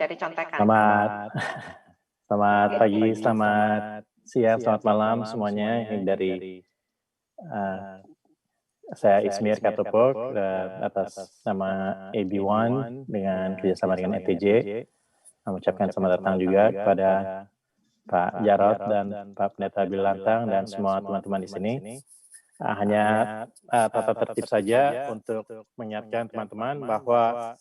jadi contekan. Selamat pagi, selamat siang, selamat malam semuanya. Ini dari saya Ismir Katopok atas nama AB1 dengan kerjasama dengan ETJ. Mengucapkan selamat datang juga kepada Pak Jarod dan Pak Pendeta Bilantang dan semua teman-teman di sini. Hanya tata tertib saja untuk mengingatkan teman-teman bahwa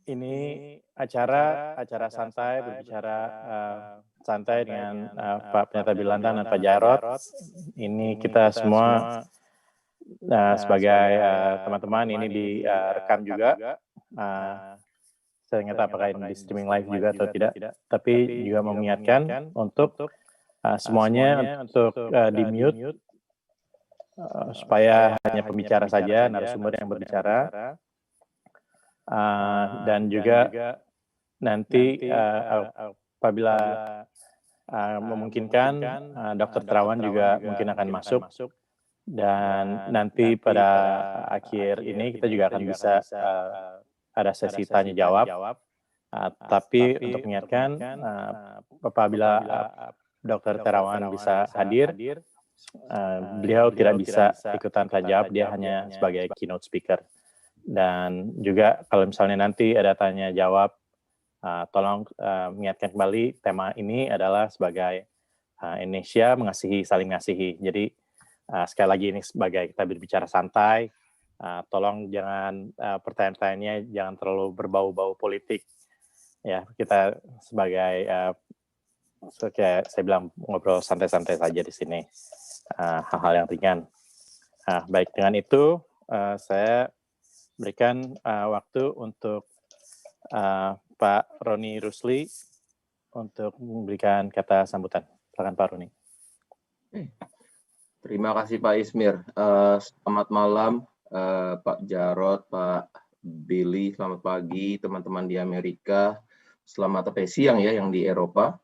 ini acara santai, berbicara santai dengan Pak Pendeta Bilantang dan Pak Jarod. Ini kita semua sebagai teman-teman ini direkam juga. Saya ingat apakah ini di streaming live juga atau tidak, tapi juga mengingatkan untuk semuanya untuk di-mute supaya hanya pembicara saja, narasumber yang berbicara. Dan juga nanti apabila memungkinkan Dr. Terawan juga mungkin akan masuk, dan nanti pada akhir ini kita juga akan bisa ada sesi tanya jawab. Tapi untuk mengingatkan apabila Dr. Terawan bisa hadir, beliau tidak bisa ikutan tanya jawab, dia hanya sebagai keynote speaker. Dan juga kalau misalnya nanti ada tanya jawab, tolong mengingatkan kembali tema ini adalah sebagai Indonesia mengasihi, saling mengasihi. Jadi sekali lagi ini sebagai kita berbicara santai, tolong jangan pertanyaan-pertanyaannya jangan terlalu berbau-bau politik. Ya, kita sebagai kayak saya bilang ngobrol santai-santai saja di sini, hal-hal yang ringan. Baik, dengan itu saya berikan waktu untuk Pak Roni Rusli untuk memberikan kata sambutan. Silakan Pak Roni. Terima kasih Pak Ismir. Selamat malam Pak Jarod, Pak Billy. Selamat pagi teman-teman di Amerika. Selamat siang ya yang di Eropa.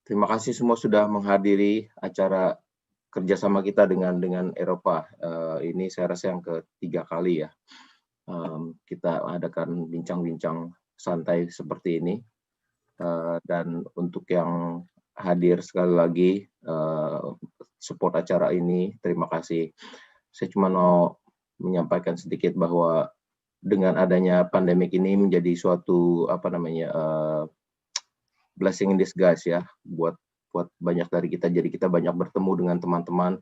Terima kasih semua sudah menghadiri acara kerjasama kita dengan Eropa. Ini saya rasa yang ketiga kali ya. Kita adakan bincang-bincang santai seperti ini, dan untuk yang hadir sekali lagi support acara ini, terima kasih. Saya cuma mau menyampaikan sedikit bahwa dengan adanya pandemik ini menjadi suatu blessing in disguise ya buat banyak dari kita. Jadi kita banyak bertemu dengan teman-teman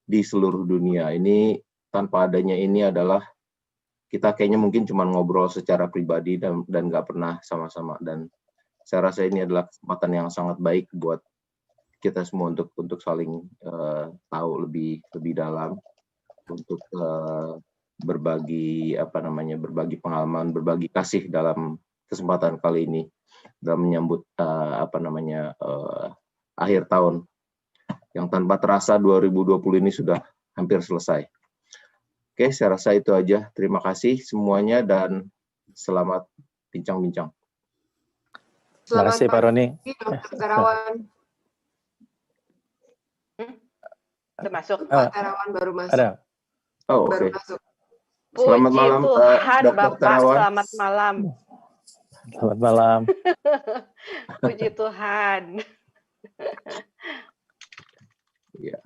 di seluruh dunia. Ini tanpa adanya ini adalah kita kayaknya mungkin cuma ngobrol secara pribadi dan nggak pernah sama-sama, dan saya rasa ini adalah kesempatan yang sangat baik buat kita semua untuk saling tahu lebih dalam, untuk berbagi pengalaman, berbagi kasih dalam kesempatan kali ini dalam menyambut akhir tahun yang tanpa terasa 2020 ini sudah hampir selesai. Oke, saya rasa itu aja. Terima kasih semuanya dan selamat bincang-bincang. Terima kasih Pak Roni. Dr. Terawan. Udah masuk. Pak Terawan baru masuk. Ada. Oh, baru oke. masuk. Selamat malam Tuhan, Dr. Bapak, Terawan. selamat malam. Selamat malam. Puji Tuhan. Ya.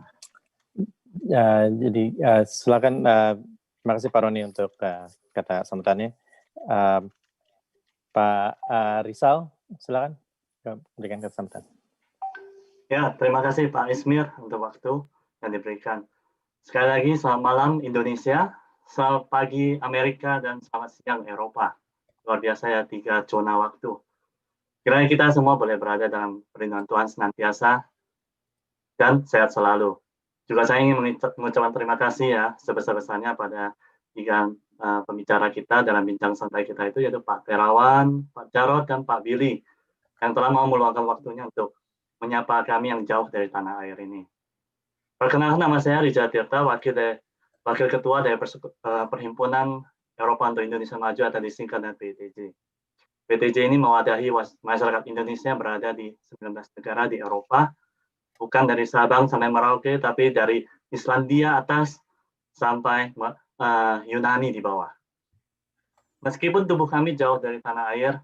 Jadi silakan, terima kasih Pak Roni untuk kata sambutannya. Pak Rizal, silakan berikan kata sambutan. Ya, terima kasih Pak Ismir untuk waktu yang diberikan. Sekali lagi selamat malam Indonesia, selamat pagi Amerika, dan selamat siang Eropa. Luar biasa ya 3 zona waktu. Kiranya kita semua boleh berada dalam perlindungan Tuhan senantiasa dan sehat selalu. Juga saya ingin mengucapkan terima kasih ya sebesar-besarnya pada 3 pembicara kita dalam bincang santai kita itu, yaitu Pak Terawan, Pak Jarod, dan Pak Billy yang telah mau meluangkan waktunya untuk menyapa kami yang jauh dari tanah air ini. Perkenalkan, nama saya Rijal Tirta, Wakil Ketua dari Perhimpunan Eropa untuk Indonesia Maju atau disingkat dengan PTJ. PTJ ini mewadahi masyarakat Indonesia berada di 19 negara di Eropa, bukan dari Sabang sampai Merauke, tapi dari Islandia atas sampai Yunani di bawah. Meskipun tubuh kami jauh dari tanah air,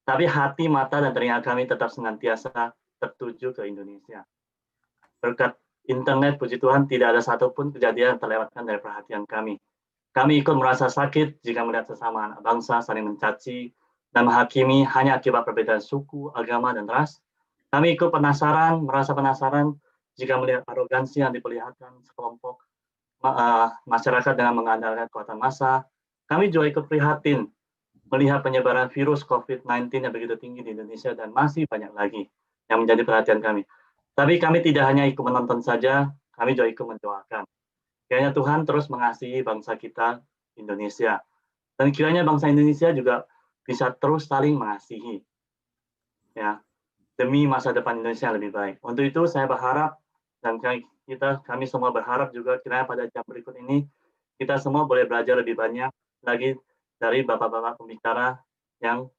Tapi hati, mata, dan telinga kami tetap senantiasa tertuju ke Indonesia. Berkat internet, puji Tuhan, tidak ada satupun kejadian yang terlewatkan dari perhatian kami. Kami ikut merasa sakit jika melihat sesama anak bangsa saling mencaci dan menghakimi hanya akibat perbedaan suku, agama, dan ras. Kami ikut merasa penasaran jika melihat arogansi yang diperlihatkan sekelompok masyarakat dengan mengandalkan kekuatan massa. Kami juga ikut prihatin melihat penyebaran virus COVID-19 yang begitu tinggi di Indonesia dan masih banyak lagi yang menjadi perhatian kami. Tapi kami tidak hanya ikut menonton saja, kami juga ikut mendoakan. Kiranya Tuhan terus mengasihi bangsa kita, Indonesia. Dan kiranya bangsa Indonesia juga bisa terus saling mengasihi. Ya, demi masa depan Indonesia yang lebih baik. Untuk itu saya berharap, dan kami semua berharap juga kiranya pada jam berikut ini, kita semua boleh belajar lebih banyak lagi dari bapak-bapak pembicara yang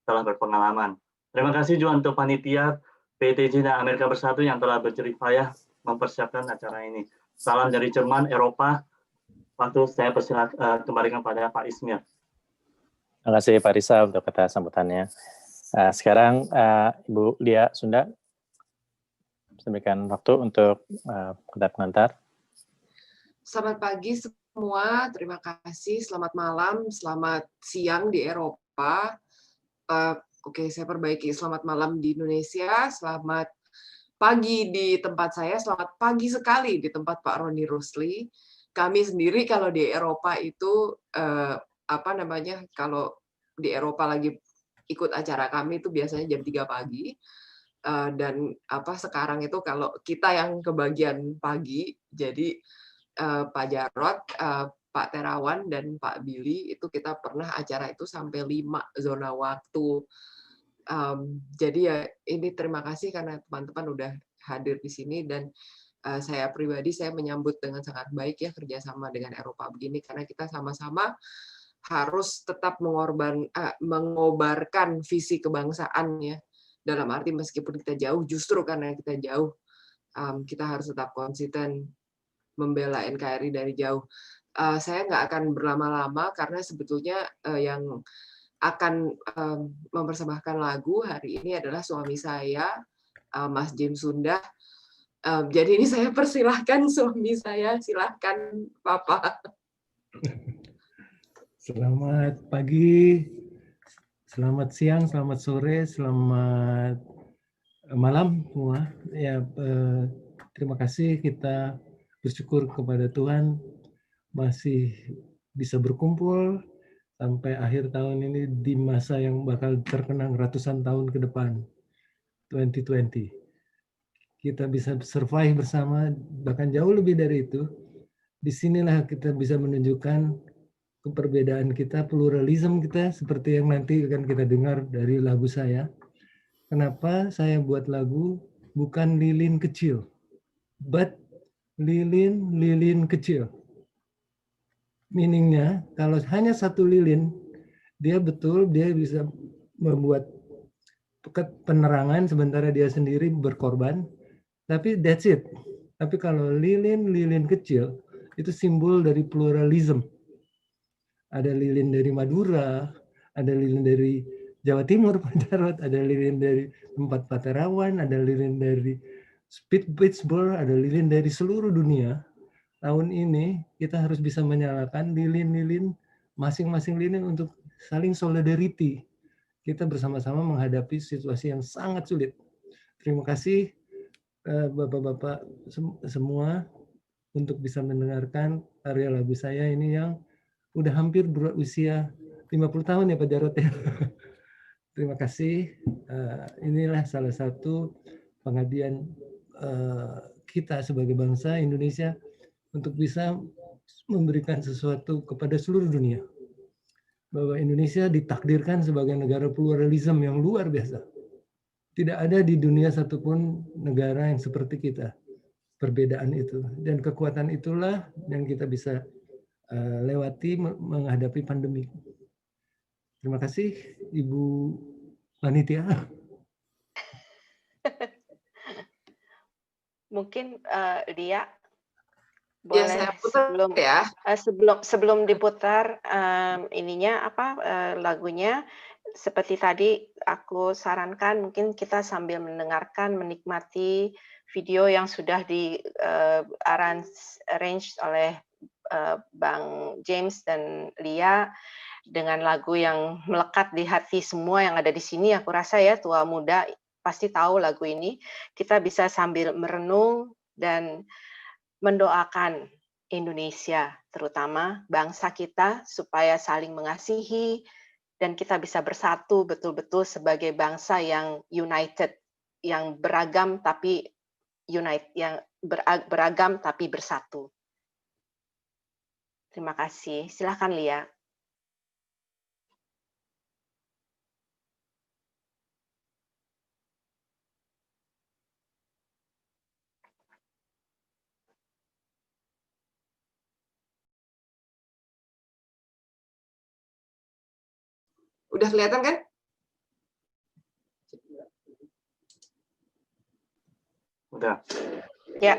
telah berpengalaman. Terima kasih juga untuk panitia PTJ dan Amerika Bersatu yang telah berjerih payah mempersiapkan acara ini. Salam dari Jerman, Eropa. Waktu saya kembalikan pada Pak Ismir. Terima kasih Pak Risa untuk kata sambutannya. Sekarang Ibu Lia Sunda, saya berikan waktu untuk kata pengantar. Selamat pagi semua, terima kasih. Selamat malam, selamat siang di Eropa. Oke, saya perbaiki. Selamat malam di Indonesia, selamat pagi di tempat saya, selamat pagi sekali di tempat Pak Roni Rusli. Kami sendiri kalau di Eropa itu kalau di Eropa lagi ikut acara kami itu biasanya jam 3 pagi. Dan sekarang itu kalau kita yang kebagian pagi, jadi Pak Jarot, Pak Terawan dan Pak Billy itu kita pernah acara itu sampai 5 zona waktu. Jadi ya ini terima kasih karena teman-teman udah hadir di sini dan saya pribadi saya menyambut dengan sangat baik ya kerjasama dengan Eropa begini karena kita sama-sama harus tetap mengobarkan visi kebangsaan ya dalam arti meskipun kita jauh justru karena kita jauh kita harus tetap konsisten membela NKRI dari jauh. Saya nggak akan berlama-lama karena sebetulnya yang akan mempersembahkan lagu hari ini adalah suami saya, Mas James Sunda. Jadi ini saya persilahkan suami saya, silahkan Papa. Selamat pagi, selamat siang, selamat sore, selamat malam semua. Ya, terima kasih, kita bersyukur kepada Tuhan masih bisa berkumpul sampai akhir tahun ini di masa yang bakal terkenang ratusan tahun ke depan, 2020. Kita bisa survive bersama, bahkan jauh lebih dari itu. Disinilah kita bisa menunjukkan keperbedaan kita, pluralisme kita, seperti yang nanti akan kita dengar dari lagu saya. Kenapa saya buat lagu bukan lilin kecil, but lilin kecil. Meaningnya, kalau hanya satu lilin, dia bisa membuat penerangan sementara dia sendiri berkorban, tapi that's it. Tapi kalau lilin kecil, itu simbol dari pluralisme. Ada lilin dari Madura, ada lilin dari Jawa Timur, Pak Jarot, ada lilin dari tempat Pak Terawan, ada lilin dari Pittsburgh, ada lilin dari seluruh dunia. Tahun ini kita harus bisa menyalakan lilin-lilin, masing-masing lilin untuk saling solidarity. Kita bersama-sama menghadapi situasi yang sangat sulit. Terima kasih Bapak-Bapak semua untuk bisa mendengarkan karya lagu saya ini yang udah hampir berusia 50 tahun ya Pak Jarot ya. Terima kasih. Inilah salah satu pengabdian kita sebagai bangsa Indonesia untuk bisa memberikan sesuatu kepada seluruh dunia. Bahwa Indonesia ditakdirkan sebagai negara pluralisme yang luar biasa. Tidak ada di dunia satupun negara yang seperti kita. Perbedaan itu. Dan kekuatan itulah yang kita bisa lewati menghadapi pandemi. Terima kasih Ibu Panitia. Mungkin Lia boleh saya putar sebelum diputar lagunya seperti tadi aku sarankan mungkin kita sambil mendengarkan, menikmati video yang sudah di arrange oleh Bang James dan Lia dengan lagu yang melekat di hati semua yang ada di sini. Aku rasa ya tua muda pasti tahu lagu ini. Kita bisa sambil merenung dan mendoakan Indonesia, terutama bangsa kita, supaya saling mengasihi, dan kita bisa bersatu betul-betul sebagai bangsa yang united, yang beragam tapi beragam tapi bersatu. Terima kasih. Silakan Lia. Udah kelihatan kan? Udah. Ya.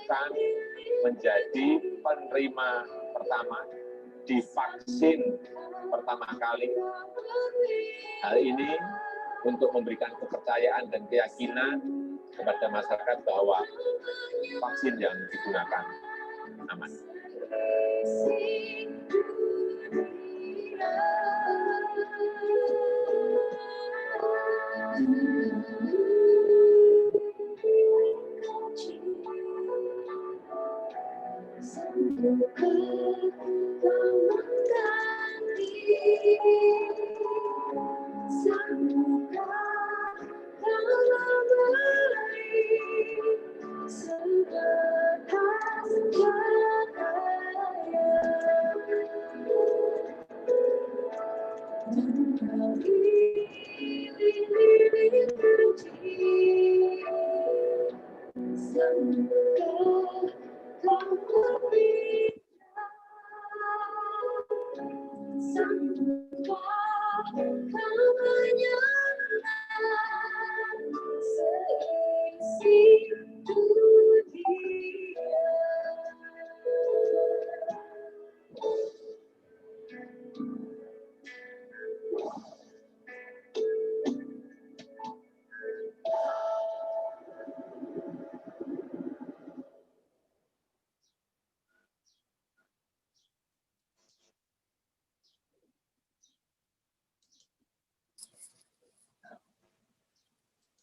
akan menjadi penerima pertama di vaksin pertama kali. Hal ini untuk memberikan kepercayaan dan keyakinan kepada masyarakat bahwa vaksin yang digunakan aman.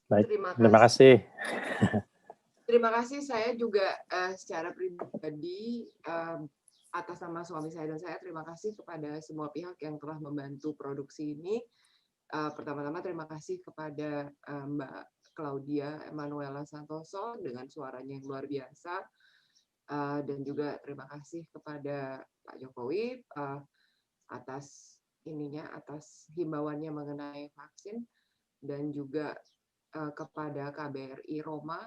Baik, terima kasih. Terima kasih. Saya juga secara pribadi atas nama suami saya dan saya terima kasih kepada semua pihak yang telah membantu produksi ini. Pertama-tama terima kasih kepada Mbak Claudia Emanuela Santoso dengan suaranya yang luar biasa, dan juga terima kasih kepada Pak Jokowi atas himbauannya mengenai vaksin, dan juga kepada KBRI Roma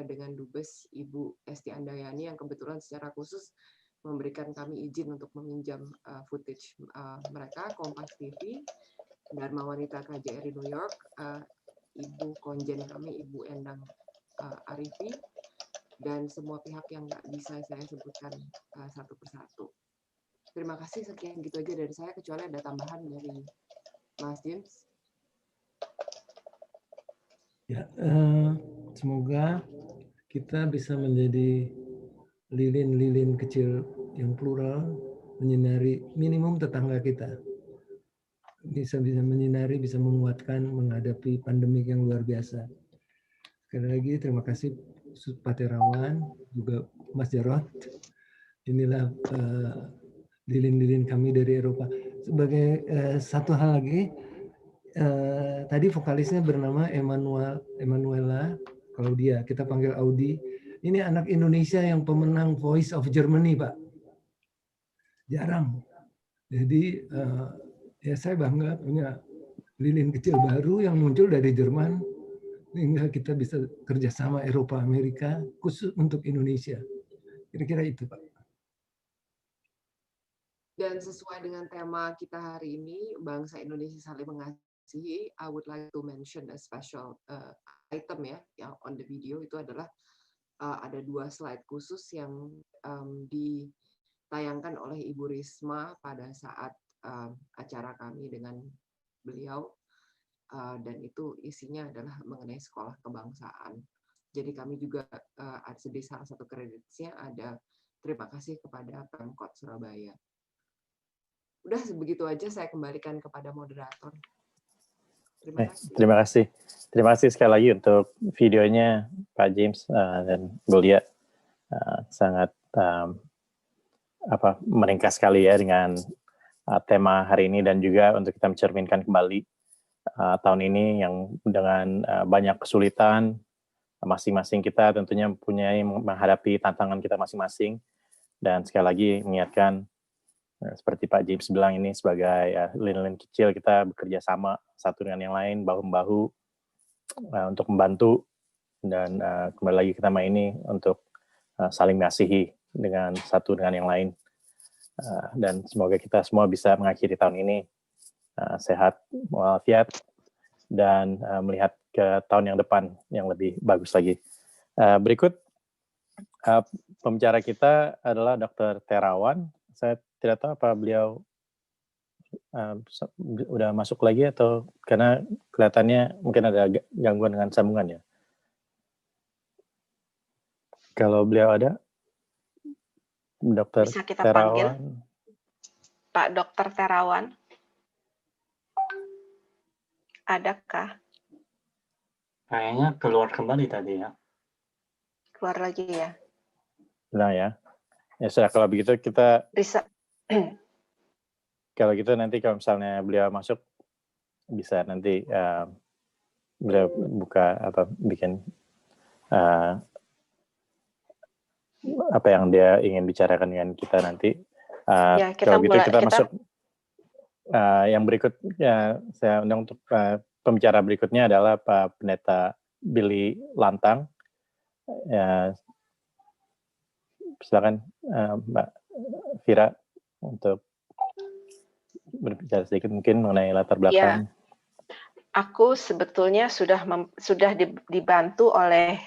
dengan Dubes Ibu Esti Andayani yang kebetulan secara khusus memberikan kami izin untuk meminjam footage mereka, Kompas TV, Dharma Wanita KJRI New York, Ibu Konjen kami, Ibu Endang Arifi, dan semua pihak yang nggak bisa saya sebutkan satu persatu. Terima kasih, sekian gitu aja dari saya, kecuali ada tambahan dari Mas James. Ya, semoga kita bisa menjadi lilin-lilin kecil yang plural, menyinari minimum tetangga kita. Bisa menyinari, bisa menguatkan menghadapi pandemik yang luar biasa. Sekali lagi terima kasih Pak Terawan, juga Mas Jarod. Inilah lilin-lilin kami dari Eropa. Sebagai satu hal lagi, tadi vokalisnya bernama Emanuela Claudia, kita panggil Audi. Ini anak Indonesia yang pemenang Voice of Germany, Pak. Jarang. Jadi ya saya bangga punya lilin kecil baru yang muncul dari Jerman, sehingga kita bisa kerjasama Eropa Amerika khusus untuk Indonesia. Kira-kira itu, Pak. Dan sesuai dengan tema kita hari ini, bangsa Indonesia saling mengasihi, I would like to mention a special item ya, yang on the video itu adalah ada 2 slide khusus yang ditayangkan oleh Ibu Risma pada saat acara kami dengan beliau, dan itu isinya adalah mengenai sekolah kebangsaan. Jadi kami juga di salah satu kreditnya ada terima kasih kepada Pemkot Surabaya. Udah begitu aja, saya kembalikan kepada moderator. Terima kasih. Terima kasih sekali lagi untuk videonya Pak James dan Bu Lia. Sangat meringkas sekali ya dengan tema hari ini, dan juga untuk kita mencerminkan kembali tahun ini yang dengan banyak kesulitan, masing-masing kita tentunya mempunyai menghadapi tantangan kita masing-masing, dan sekali lagi mengingatkan seperti Pak James bilang, ini sebagai lilin-lilin kecil kita bekerja sama satu dengan yang lain, bahu-membahu untuk membantu, dan kembali lagi ke tema ini untuk saling mengasihi dengan satu dengan yang lain, dan semoga kita semua bisa mengakhiri tahun ini sehat walafiat dan melihat ke tahun yang depan yang lebih bagus lagi. Berikut Pembicara kita adalah Dr. Terawan. Saya tidak tahu apa beliau udah masuk lagi atau karena kelihatannya mungkin ada gangguan dengan sambungan ya. Kalau beliau ada, Dr. Bisa kita Terawan. panggil Pak Dr. Terawan. Adakah? Kayaknya keluar kembali tadi ya. Keluar lagi ya. Nah ya. Ya sudah, kalau begitu kita Bisa. Kalau gitu nanti kalau misalnya beliau masuk bisa nanti beliau bikin apa yang dia ingin bicarakan dengan kita nanti. Ya, kalau gitu kita masuk yang berikutnya. Saya undang untuk pembicara berikutnya adalah Pak Pendeta Billy Lantang. Silakan Mbak Vira untuk berbicara sedikit mungkin mengenai latar belakang. Ya, aku sebetulnya sudah dibantu oleh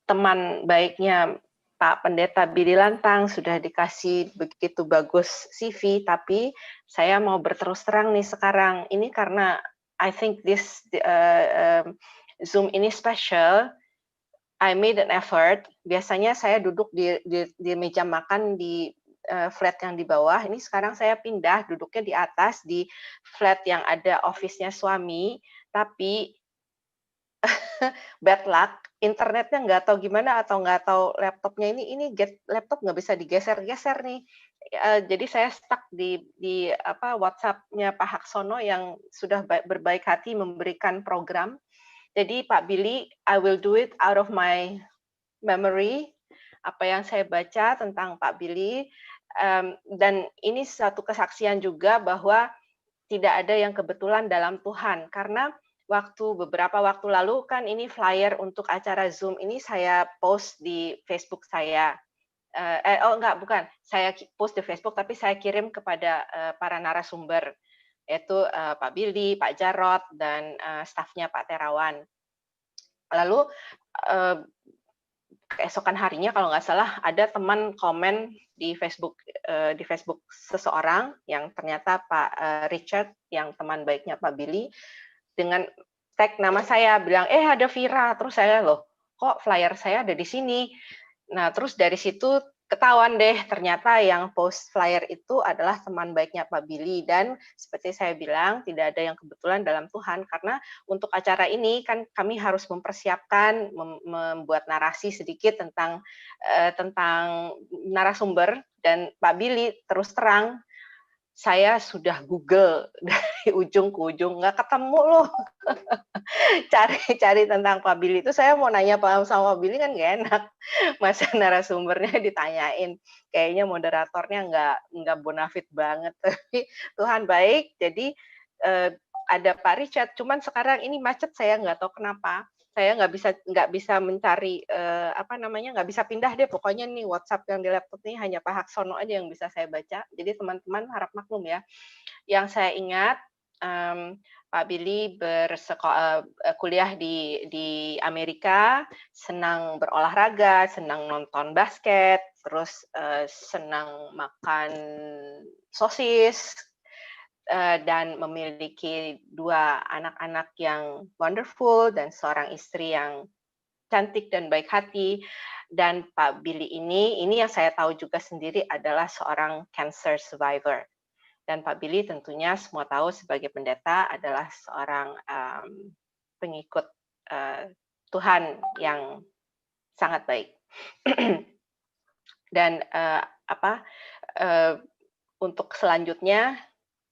teman baiknya Pak Pendeta Billy Lantang, sudah dikasih begitu bagus CV, tapi saya mau berterus terang nih sekarang. Ini karena I think this Zoom ini special. I made an effort. Biasanya saya duduk di meja makan di flat yang di bawah. Ini sekarang saya pindah duduknya di atas di flat yang ada office-nya suami. Tapi bad luck, internetnya nggak tahu gimana atau nggak tahu laptopnya ini laptop nggak bisa digeser-geser nih. Jadi saya stuck di WhatsApp-nya Pak Haksono yang sudah berbaik hati memberikan program. Jadi Pak Billy, I will do it out of my memory, apa yang saya baca tentang Pak Billy, dan ini satu kesaksian juga bahwa tidak ada yang kebetulan dalam Tuhan, karena beberapa waktu lalu kan ini flyer untuk acara Zoom ini saya post di Facebook saya. Saya post di Facebook tapi saya kirim kepada para narasumber, yaitu Pak Billy, Pak Jarot, dan stafnya Pak Terawan. Lalu keesokan harinya kalau nggak salah ada teman komen di Facebook seseorang yang ternyata Pak Richard yang teman baiknya Pak Billy dengan tag nama saya bilang ada Vira, terus saya kok flyer saya ada di sini. Nah terus dari situ ketahuan deh ternyata yang post flyer itu adalah teman baiknya Pak Billy, dan seperti saya bilang tidak ada yang kebetulan dalam Tuhan, karena untuk acara ini kan kami harus mempersiapkan membuat narasi sedikit tentang narasumber, dan Pak Billy terus terang saya sudah Google dari ujung ke ujung nggak ketemu loh. Cari tentang Pak Billy itu, saya mau nanya sama Pak Billy kan nggak enak, masa narasumbernya ditanyain, kayaknya moderatornya nggak bonafit banget. Tapi Tuhan baik, jadi ada Pak Richard, cuman sekarang ini macet, saya nggak tahu kenapa. Saya nggak bisa mencari nggak bisa pindah deh, pokoknya nih WhatsApp yang di laptop ini hanya Pak Haksono aja yang bisa saya baca. Jadi teman-teman harap maklum ya. Yang saya ingat Pak Billy kuliah di Amerika, senang berolahraga, senang nonton basket, terus senang makan sosis, dan memiliki 2 anak-anak yang wonderful dan seorang istri yang cantik dan baik hati. Dan Pak Billy ini yang saya tahu juga sendiri adalah seorang cancer survivor. Dan Pak Billy tentunya semua tahu sebagai pendeta adalah seorang pengikut Tuhan yang sangat baik. Dan untuk selanjutnya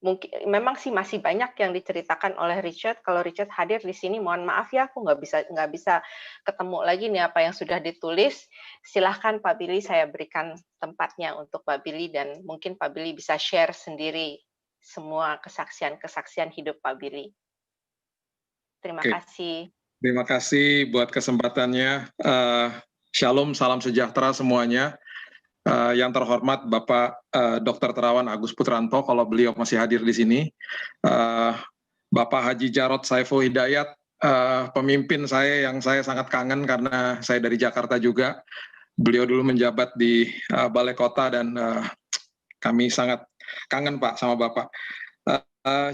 mungkin memang sih masih banyak yang diceritakan oleh Richard. Kalau Richard hadir di sini, mohon maaf ya, aku nggak bisa ketemu lagi nih apa yang sudah ditulis. Silahkan Pak Billy, saya berikan tempatnya untuk Pak Billy, dan mungkin Pak Billy bisa share sendiri semua kesaksian hidup Pak Billy. Terima kasih. Terima kasih buat kesempatannya. Shalom, salam sejahtera semuanya. Yang terhormat Bapak Dr. Terawan Agus Putranto, kalau beliau masih hadir di sini, Bapak Haji Jarot Saiful Hidayat, pemimpin saya yang saya sangat kangen karena saya dari Jakarta juga, beliau dulu menjabat di Balai Kota dan kami sangat kangen Pak sama Bapak.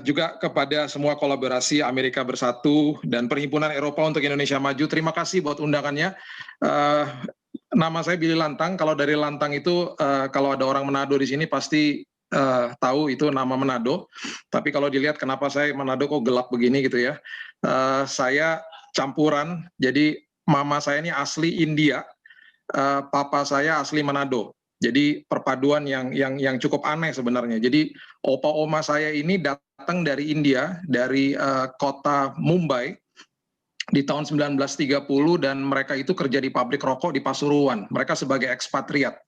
Juga kepada semua kolaborasi Amerika Bersatu dan Perhimpunan Eropa untuk Indonesia Maju, terima kasih buat undangannya. Nama saya Billy Lantang. Kalau dari Lantang itu, kalau ada orang Manado di sini pasti tahu itu nama Manado. Tapi kalau dilihat kenapa saya Manado kok gelap begini gitu ya. Saya campuran, jadi mama saya ini asli India, papa saya asli Manado. Jadi perpaduan yang cukup aneh sebenarnya. Jadi opa oma saya ini datang dari India, dari kota Mumbai di tahun 1930, dan mereka itu kerja di pabrik rokok di Pasuruan. Mereka sebagai ekspatriat.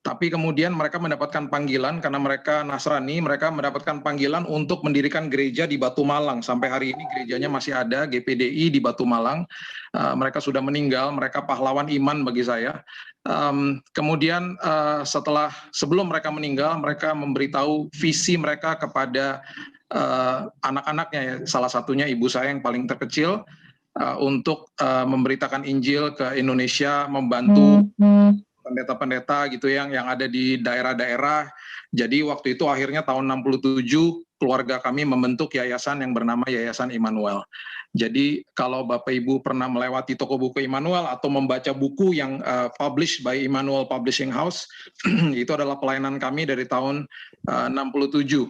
Tapi kemudian mereka mendapatkan panggilan karena mereka Nasrani, mereka mendapatkan panggilan untuk mendirikan gereja di Batu Malang. Sampai hari ini gerejanya masih ada, GPDI di Batu Malang. Mereka sudah meninggal, mereka pahlawan iman bagi saya. Kemudian sebelum mereka meninggal, mereka memberitahu visi mereka kepada anak-anaknya, ya. Salah satunya ibu saya yang paling terkecil, untuk memberitakan Injil ke Indonesia, membantu pendeta-pendeta gitu yang ada di daerah-daerah. Jadi waktu itu akhirnya tahun 67 keluarga kami membentuk yayasan yang bernama Yayasan Immanuel. Jadi kalau Bapak Ibu pernah melewati toko buku Immanuel atau membaca buku yang published by Immanuel Publishing House, itu adalah pelayanan kami dari tahun 67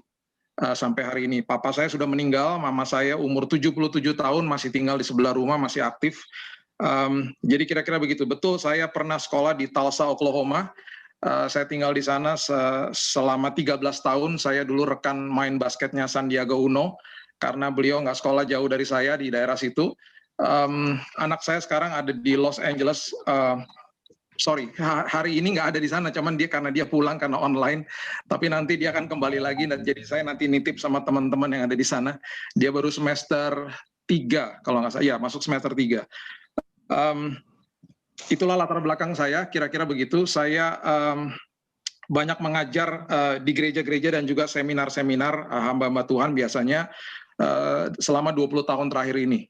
sampai hari ini. Papa saya sudah meninggal, mama saya umur 77 tahun masih tinggal di sebelah rumah, masih aktif. Jadi kira-kira begitu. Betul, saya pernah sekolah di Tulsa, Oklahoma. Saya tinggal di sana selama 13 tahun. Saya dulu rekan main basketnya Sandiaga Uno, karena beliau nggak sekolah jauh dari saya di daerah situ. Anak saya sekarang ada di Los Angeles. Hari ini nggak ada di sana, cuman karena dia pulang karena online. Tapi nanti dia akan kembali lagi. Jadi saya nanti nitip sama teman-teman yang ada di sana. Dia baru semester 3, kalau nggak salah. Ya, masuk semester 3. Itulah latar belakang saya, kira-kira begitu. Saya banyak mengajar di gereja-gereja dan juga seminar-seminar hamba-hamba Tuhan biasanya selama 20 tahun terakhir ini.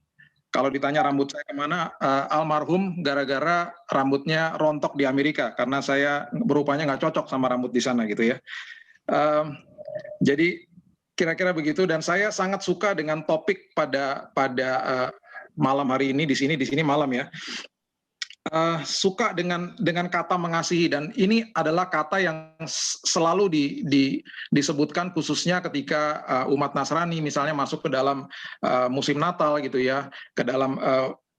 Kalau ditanya rambut saya kemana, almarhum gara-gara rambutnya rontok di Amerika, karena saya berupanya nggak cocok sama rambut di sana gitu ya. Jadi kira-kira begitu, dan saya sangat suka dengan topik pada malam hari ini, di sini malam ya. Suka dengan kata mengasihi, dan ini adalah kata yang selalu disebutkan khususnya ketika umat Nasrani misalnya masuk ke dalam musim Natal gitu ya, ke dalam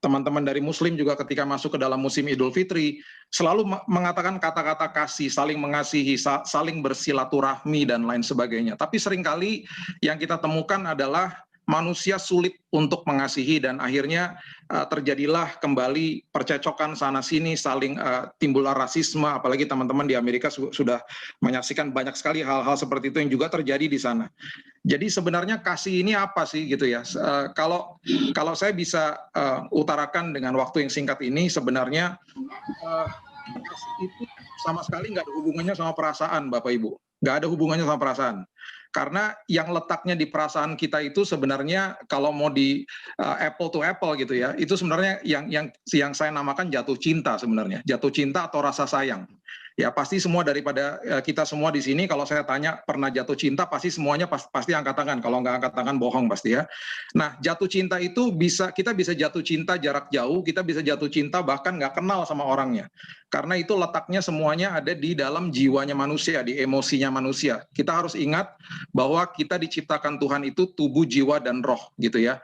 teman-teman dari Muslim juga ketika masuk ke dalam musim Idul Fitri, selalu mengatakan kata-kata kasih, saling mengasihi, saling bersilaturahmi dan lain sebagainya. Tapi seringkali yang kita temukan adalah manusia sulit untuk mengasihi, dan akhirnya terjadilah kembali percecokan sana-sini, saling timbullah rasisme, apalagi teman-teman di Amerika sudah menyaksikan banyak sekali hal-hal seperti itu yang juga terjadi di sana. Jadi sebenarnya kasih ini apa sih gitu ya? Kalau saya bisa utarakan dengan waktu yang singkat ini, sebenarnya kasih itu sama sekali nggak ada hubungannya sama perasaan, Bapak Ibu. Nggak ada hubungannya sama perasaan. Karena yang letaknya di perasaan kita itu sebenarnya kalau mau di apple to apple gitu ya, itu sebenarnya yang saya namakan jatuh cinta sebenarnya. Jatuh cinta atau rasa sayang. Ya pasti semua daripada kita semua di sini, kalau saya tanya pernah jatuh cinta, pasti semuanya pasti angkat tangan. Kalau nggak angkat tangan bohong pasti ya. Nah, jatuh cinta itu kita bisa jatuh cinta jarak jauh, kita bisa jatuh cinta bahkan nggak kenal sama orangnya. Karena itu letaknya semuanya ada di dalam jiwanya manusia, di emosinya manusia. Kita harus ingat bahwa kita diciptakan Tuhan itu tubuh, jiwa, dan roh gitu ya.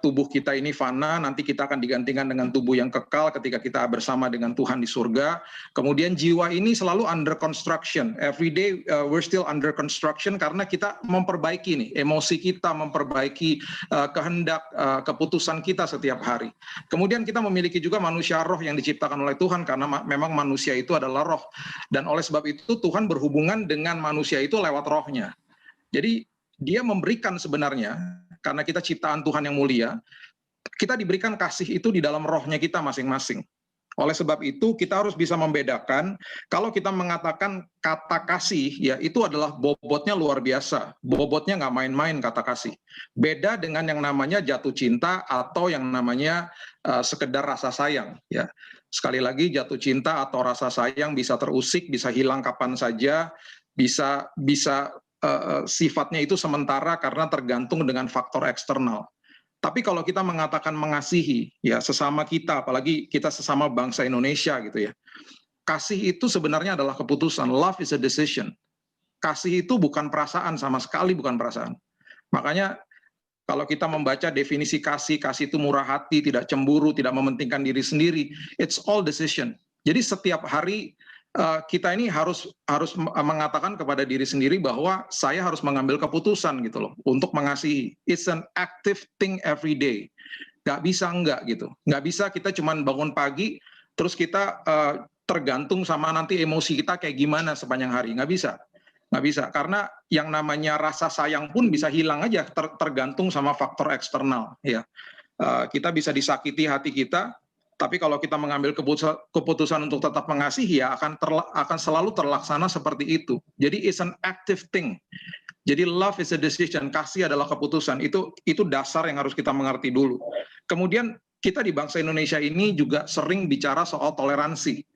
Tubuh kita ini fana, nanti kita akan digantikan dengan tubuh yang kekal ketika kita bersama dengan Tuhan di surga. Kemudian jiwa ini selalu under construction. Every day we're still under construction karena kita memperbaiki nih emosi kita, memperbaiki kehendak, keputusan kita setiap hari. Kemudian kita memiliki juga manusia roh yang diciptakan oleh Tuhan, karena memang manusia itu adalah roh. Dan oleh sebab itu Tuhan berhubungan dengan manusia itu lewat rohnya. Jadi dia memberikan sebenarnya, karena kita ciptaan Tuhan yang mulia, kita diberikan kasih itu di dalam rohnya kita masing-masing. Oleh sebab itu kita harus bisa membedakan, kalau kita mengatakan kata kasih, ya itu adalah bobotnya luar biasa. Bobotnya nggak main-main kata kasih. Beda dengan yang namanya jatuh cinta atau yang namanya sekedar rasa sayang. Ya. Sekali lagi, jatuh cinta atau rasa sayang bisa terusik, bisa hilang kapan saja, bisa sifatnya itu sementara karena tergantung dengan faktor eksternal. Tapi kalau kita mengatakan mengasihi ya sesama kita, apalagi kita sesama bangsa Indonesia gitu ya, kasih itu sebenarnya adalah keputusan. Love is a decision. Kasih itu bukan perasaan, sama sekali bukan perasaan. Makanya kalau kita membaca definisi kasih, kasih itu murah hati, tidak cemburu, tidak mementingkan diri sendiri. It's all decision. Jadi setiap hari kita ini harus mengatakan kepada diri sendiri bahwa saya harus mengambil keputusan gitu loh untuk mengasihi. It's an active thing every day. Nggak bisa enggak gitu. Nggak bisa kita cuma bangun pagi terus kita tergantung sama nanti emosi kita kayak gimana sepanjang hari. Nggak bisa. Nggak bisa, karena yang namanya rasa sayang pun bisa hilang aja, tergantung sama faktor eksternal. Ya, kita bisa disakiti hati kita, tapi kalau kita mengambil keputusan untuk tetap mengasihi, ya akan selalu terlaksana seperti itu. Jadi it's an active thing. Jadi love is a decision, kasih adalah keputusan. Itu dasar yang harus kita mengerti dulu. Kemudian kita di bangsa Indonesia ini juga sering bicara soal toleransi.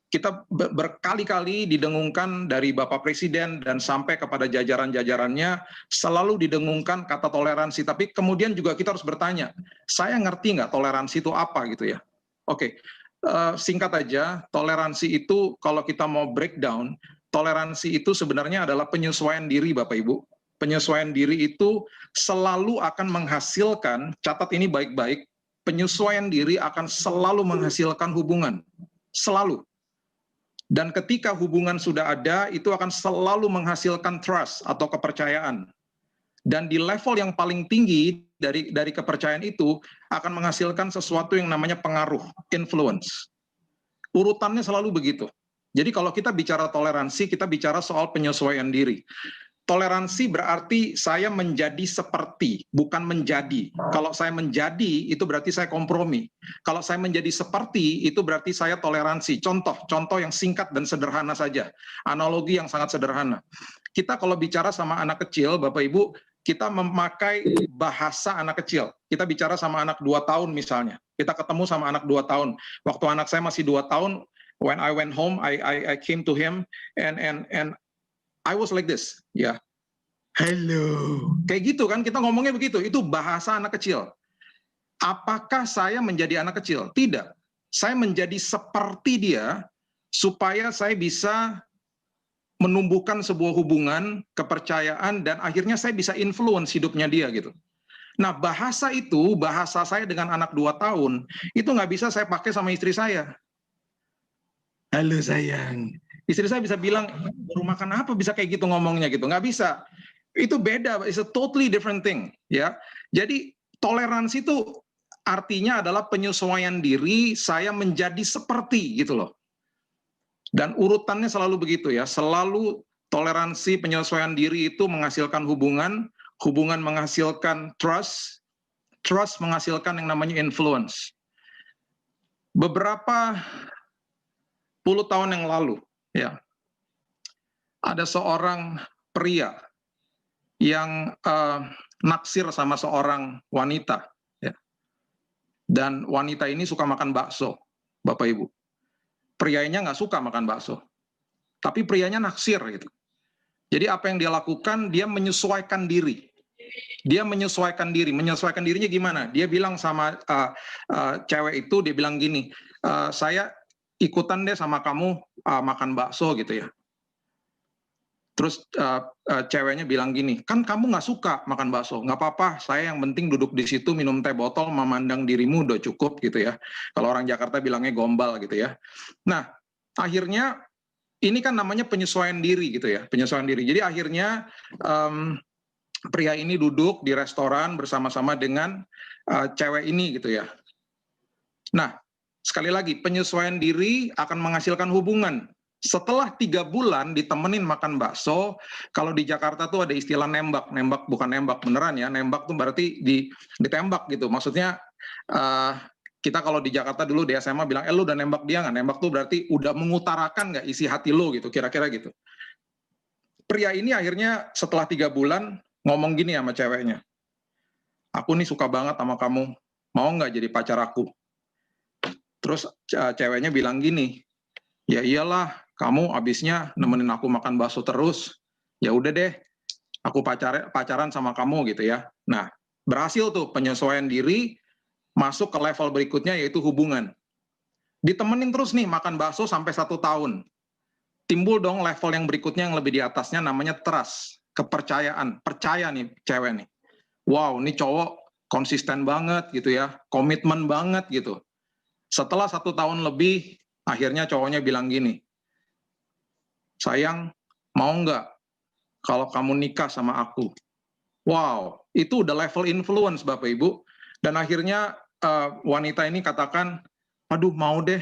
Kita berkali-kali didengungkan dari Bapak Presiden dan sampai kepada jajaran-jajarannya selalu didengungkan kata toleransi. Tapi kemudian juga kita harus bertanya, saya ngerti nggak toleransi itu apa gitu ya? Oke, singkat aja, toleransi itu kalau kita mau breakdown, toleransi itu sebenarnya adalah penyesuaian diri Bapak Ibu. Penyesuaian diri itu selalu akan menghasilkan, catat ini baik-baik, penyesuaian diri akan selalu menghasilkan hubungan. Selalu. Dan ketika hubungan sudah ada, itu akan selalu menghasilkan trust atau kepercayaan. Dan di level yang paling tinggi dari kepercayaan itu akan menghasilkan sesuatu yang namanya pengaruh, influence. Urutannya selalu begitu. Jadi kalau kita bicara toleransi, kita bicara soal penyesuaian diri. Toleransi berarti saya menjadi seperti, bukan menjadi. Kalau saya menjadi, itu berarti saya kompromi. Kalau saya menjadi seperti, itu berarti saya toleransi. Contoh yang singkat dan sederhana saja. Analogi yang sangat sederhana. Kita kalau bicara sama anak kecil, Bapak Ibu, kita memakai bahasa anak kecil. Kita bicara sama anak 2 tahun misalnya. Kita ketemu sama anak 2 tahun. Waktu anak saya masih 2 tahun, when I went home, I came to him, and I was like this, ya. Hello. Kayak gitu kan, kita ngomongnya begitu. Itu bahasa anak kecil. Apakah saya menjadi anak kecil? Tidak. Saya menjadi seperti dia, supaya saya bisa menumbuhkan sebuah hubungan, kepercayaan, dan akhirnya saya bisa influence hidupnya dia gitu. Nah, bahasa itu, bahasa saya dengan anak 2 tahun, itu nggak bisa saya pakai sama istri saya. Halo sayang. Istri saya bisa bilang, baru makan apa bisa kayak gitu ngomongnya gitu. Nggak bisa. Itu beda, it's a totally different thing. Ya. Jadi toleransi itu artinya adalah penyesuaian diri saya menjadi seperti gitu loh. Dan urutannya selalu begitu ya. Selalu toleransi, penyesuaian diri itu menghasilkan hubungan, hubungan menghasilkan trust, trust menghasilkan yang namanya influence. Beberapa puluh tahun yang lalu, ya, ada seorang pria yang naksir sama seorang wanita, ya. Dan wanita ini suka makan bakso, Bapak Ibu. Prianya nggak suka makan bakso, tapi prianya naksir gitu. Jadi apa yang dia lakukan, dia menyesuaikan diri. Dia menyesuaikan diri. Menyesuaikan dirinya gimana? Dia bilang sama cewek itu, dia bilang gini, saya ikutan deh sama kamu makan bakso gitu ya. Terus ceweknya bilang gini, kan kamu nggak suka makan bakso, nggak apa-apa, saya yang penting duduk di situ minum teh botol, memandang dirimu udah cukup gitu ya. Kalau orang Jakarta bilangnya gombal gitu ya. Nah, akhirnya ini kan namanya penyesuaian diri gitu ya, penyesuaian diri. Jadi akhirnya pria ini duduk di restoran bersama-sama dengan cewek ini gitu ya. Nah, sekali lagi, penyesuaian diri akan menghasilkan hubungan. Setelah 3 bulan ditemenin makan bakso, kalau di Jakarta tuh ada istilah nembak. Nembak bukan nembak beneran ya, nembak tuh berarti ditembak gitu. Maksudnya kita kalau di Jakarta dulu di SMA bilang, lu udah nembak dia nggak? Nembak tuh berarti udah mengutarakan nggak isi hati lo gitu, kira-kira gitu. Pria ini akhirnya setelah 3 bulan ngomong gini sama ceweknya, aku nih suka banget sama kamu, mau nggak jadi pacar aku? Terus ceweknya bilang gini, ya iyalah, kamu abisnya nemenin aku makan bakso terus, ya udah deh, aku pacaran sama kamu gitu ya. Nah, berhasil tuh penyesuaian diri, masuk ke level berikutnya yaitu hubungan. Ditemenin terus nih makan bakso sampai 1 tahun. Timbul dong level yang berikutnya yang lebih di atasnya, namanya trust, kepercayaan. Percaya nih cewek nih. Wow, ini cowok konsisten banget gitu ya, komitmen banget gitu. Setelah 1 tahun lebih, akhirnya cowoknya bilang gini, sayang, mau nggak kalau kamu nikah sama aku? Wow, itu udah level influence Bapak Ibu. Dan akhirnya wanita ini katakan, aduh mau deh,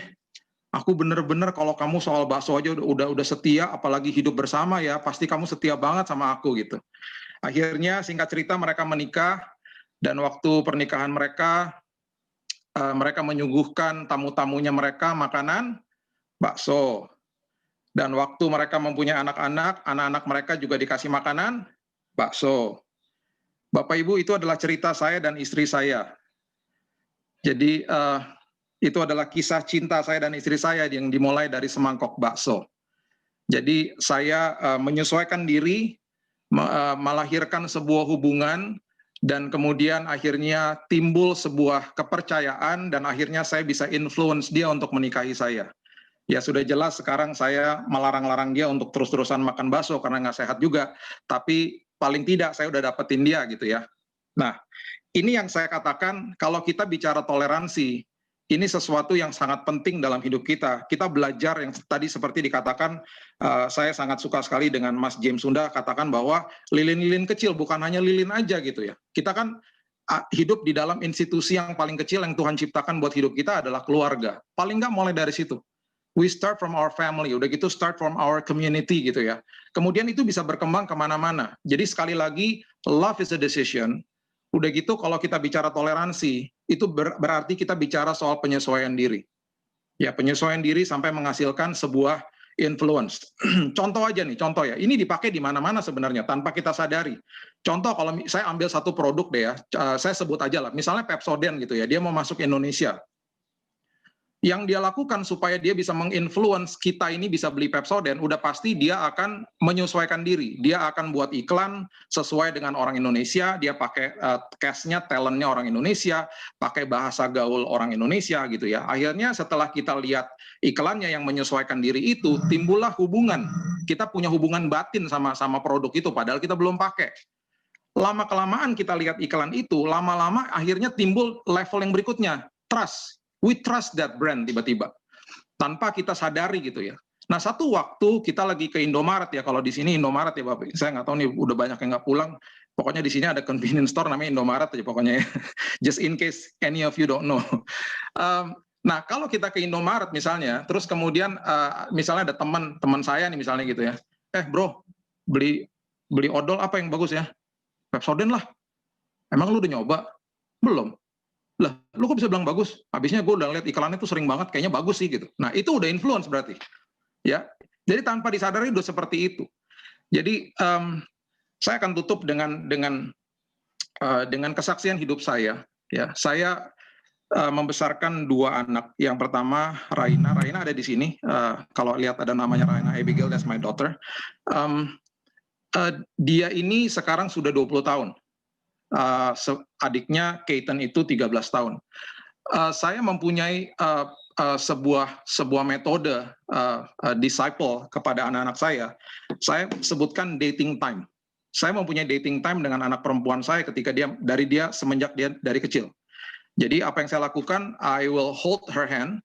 aku bener-bener kalau kamu soal bakso aja udah setia, apalagi hidup bersama ya, pasti kamu setia banget sama aku gitu. Akhirnya singkat cerita mereka menikah, dan waktu pernikahan mereka menyuguhkan tamu-tamunya mereka makanan bakso. Dan waktu mereka mempunyai anak-anak, anak-anak mereka juga dikasih makanan bakso. Bapak Ibu, itu adalah cerita saya dan istri saya. Jadi itu adalah kisah cinta saya dan istri saya yang dimulai dari semangkok bakso. Jadi saya menyesuaikan diri, melahirkan sebuah hubungan, dan kemudian akhirnya timbul sebuah kepercayaan, dan akhirnya saya bisa influence dia untuk menikahi saya. Ya sudah jelas sekarang saya melarang-larang dia untuk terus-terusan makan bakso karena nggak sehat juga, tapi paling tidak saya udah dapetin dia gitu ya. Nah, ini yang saya katakan, kalau kita bicara toleransi, ini sesuatu yang sangat penting dalam hidup kita. Kita belajar yang tadi seperti dikatakan, saya sangat suka sekali dengan Mas James Sunda katakan bahwa lilin-lilin kecil, bukan hanya lilin aja gitu ya. Kita kan hidup di dalam institusi yang paling kecil yang Tuhan ciptakan buat hidup kita adalah keluarga. Paling nggak mulai dari situ. We start from our family, udah gitu start from our community gitu ya. Kemudian itu bisa berkembang kemana-mana. Jadi sekali lagi, love is a decision. Udah gitu kalau kita bicara toleransi, itu berarti kita bicara soal penyesuaian diri. Ya, penyesuaian diri sampai menghasilkan sebuah influence. Contoh aja nih, contoh ya. Ini dipakai di mana-mana sebenarnya tanpa kita sadari. Contoh kalau saya ambil satu produk deh ya, saya sebut aja lah. Misalnya Pepsodent gitu ya, dia mau masuk Indonesia. Yang dia lakukan supaya dia bisa menginfluence kita ini bisa beli Pepsodent, udah pasti dia akan menyesuaikan diri. Dia akan buat iklan sesuai dengan orang Indonesia, dia pakai cast-nya, talent-nya orang Indonesia, pakai bahasa gaul orang Indonesia gitu ya. Akhirnya setelah kita lihat iklannya yang menyesuaikan diri itu, timbullah hubungan. Kita punya hubungan batin sama produk itu, padahal kita belum pakai. Lama-kelamaan kita lihat iklan itu, lama-lama akhirnya timbul level yang berikutnya, trust. We trust that brand tiba-tiba, tanpa kita sadari gitu ya. Nah, satu waktu kita lagi ke Indomaret ya, kalau di sini Indomaret ya Bapak, saya nggak tahu nih udah banyak yang nggak pulang, pokoknya di sini ada convenience store namanya Indomaret aja pokoknya ya, just in case any of you don't know. Nah, kalau kita ke Indomaret misalnya, terus kemudian misalnya ada teman saya nih misalnya gitu ya, bro, beli odol apa yang bagus ya? Pepsodent lah. Emang lu udah nyoba? Belum. Lah, lu kok bisa bilang bagus? Habisnya gue udah lihat iklannya tuh sering banget, kayaknya bagus sih gitu. Nah, itu udah influence berarti. Ya. Jadi tanpa disadari udah seperti itu. Jadi saya akan tutup dengan kesaksian hidup saya. Ya, saya membesarkan 2 anak. Yang pertama Raina ada di sini. Kalau lihat ada namanya Raina Abigail, that's my daughter. Dia ini sekarang sudah 20 tahun. Adiknya Keaton itu 13 tahun. Saya mempunyai sebuah metode disciple kepada anak-anak saya. Saya sebutkan dating time. Saya mempunyai dating time dengan anak perempuan saya ketika semenjak dia dari kecil. Jadi apa yang saya lakukan, I will hold her hand,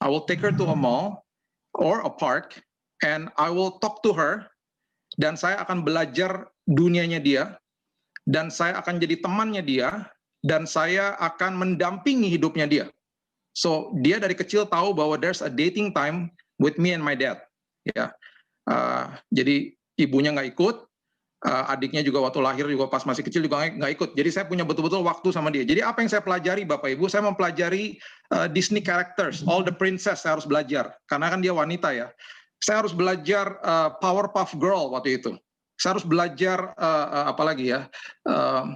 I will take her to a mall or a park, and I will talk to her, dan saya akan belajar dunianya dia, dan saya akan jadi temannya dia, dan saya akan mendampingi hidupnya dia. So dia dari kecil tahu bahwa there's a dating time with me and my dad. Ya, jadi ibunya nggak ikut, adiknya juga waktu lahir juga pas masih kecil juga nggak ikut. Jadi saya punya betul-betul waktu sama dia. Jadi apa yang saya pelajari Bapak Ibu, saya mempelajari Disney characters, all the princess saya harus belajar, karena kan dia wanita ya. Saya harus belajar Powerpuff Girl waktu itu. Saya harus belajar apalagi ya,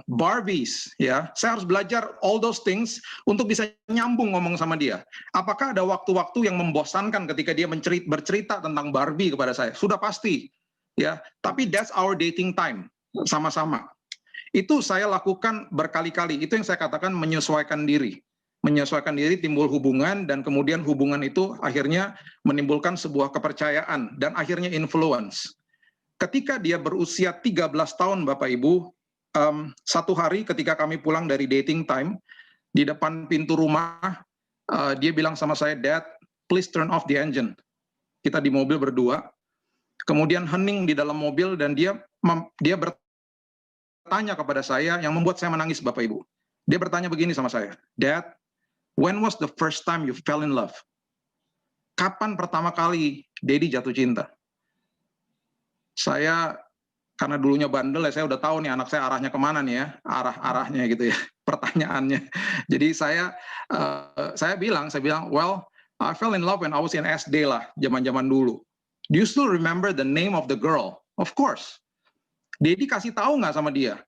Barbies ya. Saya harus belajar all those things untuk bisa nyambung ngomong sama dia. Apakah ada waktu-waktu yang membosankan ketika dia bercerita tentang Barbie kepada saya? Sudah pasti ya. Tapi that's our dating time sama-sama. Itu saya lakukan berkali-kali. Itu yang saya katakan menyesuaikan diri. Menyesuaikan diri, timbul hubungan, dan kemudian hubungan itu akhirnya menimbulkan sebuah kepercayaan dan akhirnya influence. Ketika dia berusia 13 tahun, Bapak Ibu, satu hari ketika kami pulang dari dating time, di depan pintu rumah, dia bilang sama saya, "Dad, please turn off the engine." Kita di mobil berdua, kemudian hening di dalam mobil, dan dia bertanya kepada saya yang membuat saya menangis, Bapak Ibu. Dia bertanya begini sama saya, "Dad, when was the first time you fell in love?" Kapan pertama kali Daddy jatuh cinta? Saya, karena dulunya bandel ya, saya udah tahu nih anak saya arahnya kemana nih ya, arahnya gitu ya, pertanyaannya. Jadi saya bilang, well, I fell in love when I was in SD lah, zaman-zaman dulu. Do you still remember the name of the girl? Of course. Daddy kasih tahu nggak sama dia,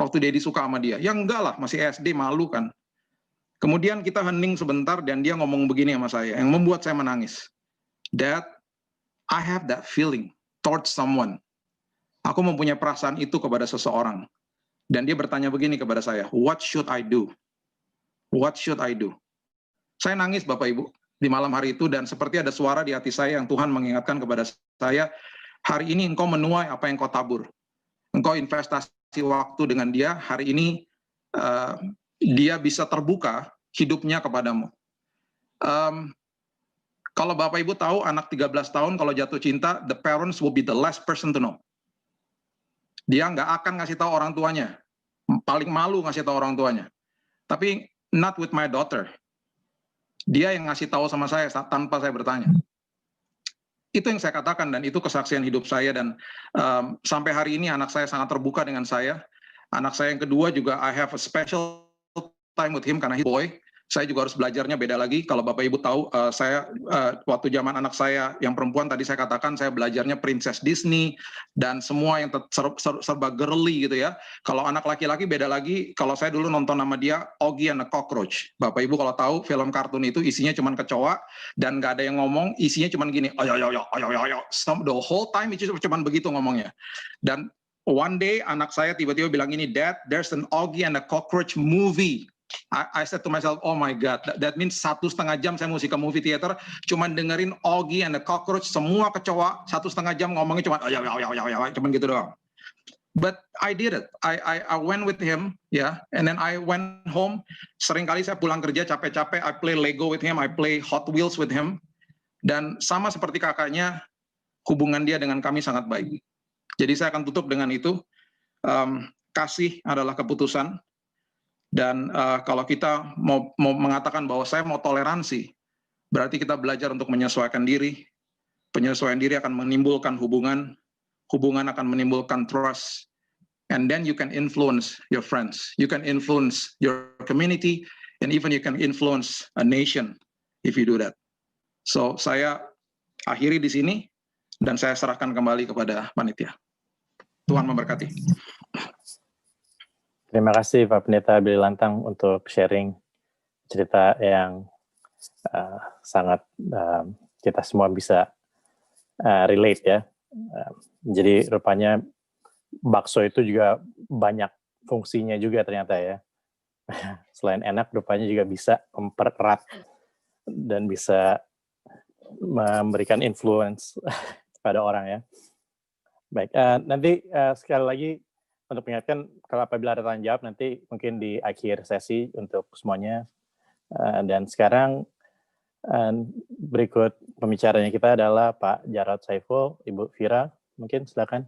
waktu Daddy suka sama dia? Ya enggak lah, masih SD, malu kan. Kemudian kita hening sebentar, dan dia ngomong begini sama saya, yang membuat saya menangis. "Dad, I have that feeling towards someone." Aku mempunyai perasaan itu kepada seseorang. Dan dia bertanya begini kepada saya, "What should I do? What should I do?" Saya nangis, Bapak Ibu, di malam hari itu, dan seperti ada suara di hati saya yang Tuhan mengingatkan kepada saya, "Hari ini engkau menuai apa yang kau tabur. Engkau investasi waktu dengan dia, hari ini dia bisa terbuka hidupnya kepadamu." Kalau Bapak Ibu tahu, anak 13 tahun kalau jatuh cinta, the parents will be the last person to know. Dia nggak akan ngasih tahu orang tuanya. Paling malu ngasih tahu orang tuanya. Tapi not with my daughter. Dia yang ngasih tahu sama saya tanpa saya bertanya. Itu yang saya katakan, dan itu kesaksian hidup saya, dan sampai hari ini anak saya sangat terbuka dengan saya. Anak saya yang kedua juga, I have a special time with him karena he's boy. Saya juga harus belajarnya beda lagi. Kalau Bapak Ibu tahu, saya waktu zaman anak saya yang perempuan, tadi saya katakan saya belajarnya Princess Disney dan semua yang serba girly gitu ya. Kalau anak laki-laki beda lagi. Kalau saya dulu nonton sama dia Oggy and the Cockroach. Bapak Ibu kalau tahu film kartun itu isinya cuma kecoa dan nggak ada yang ngomong, isinya cuma gini, ayo. The whole time itu cuma begitu ngomongnya. Dan one day anak saya tiba-tiba bilang gini, "Dad, there's an Oggy and the Cockroach movie." I said to myself, oh my God, that means 1,5 jam saya mesti ke movie theater, cuman dengerin Oggy and the Cockroach, semua kecoa, 1,5 jam ngomongnya cuman, cuman gitu doang. But I did it. I went with him, yeah, and then I went home. Seringkali saya pulang kerja capek-capek, I play Lego with him, I play Hot Wheels with him, dan sama seperti kakaknya, hubungan dia dengan kami sangat baik. Jadi saya akan tutup dengan itu. Kasih adalah keputusan. Dan kalau kita mau mengatakan bahwa saya mau toleransi, berarti kita belajar untuk menyesuaikan diri. Penyesuaian diri akan menimbulkan hubungan, hubungan akan menimbulkan trust, and then you can influence your friends, you can influence your community, and even you can influence a nation if you do that. So saya akhiri di sini, dan saya serahkan kembali kepada panitia. Tuhan memberkati. Terima kasih Pak Pendeta Billy Lantang untuk sharing cerita yang sangat kita semua bisa relate ya. Jadi rupanya bakso itu juga banyak fungsinya juga ternyata ya. Selain enak, rupanya juga bisa mempererat dan bisa memberikan influence pada orang ya. Baik, nanti sekali lagi untuk mengingatkan, kalau apabila ada tanya jawab nanti mungkin di akhir sesi untuk semuanya. Dan sekarang berikut pembicaranya kita adalah Pak Jarod Saiful, Ibu Vira, mungkin silakan.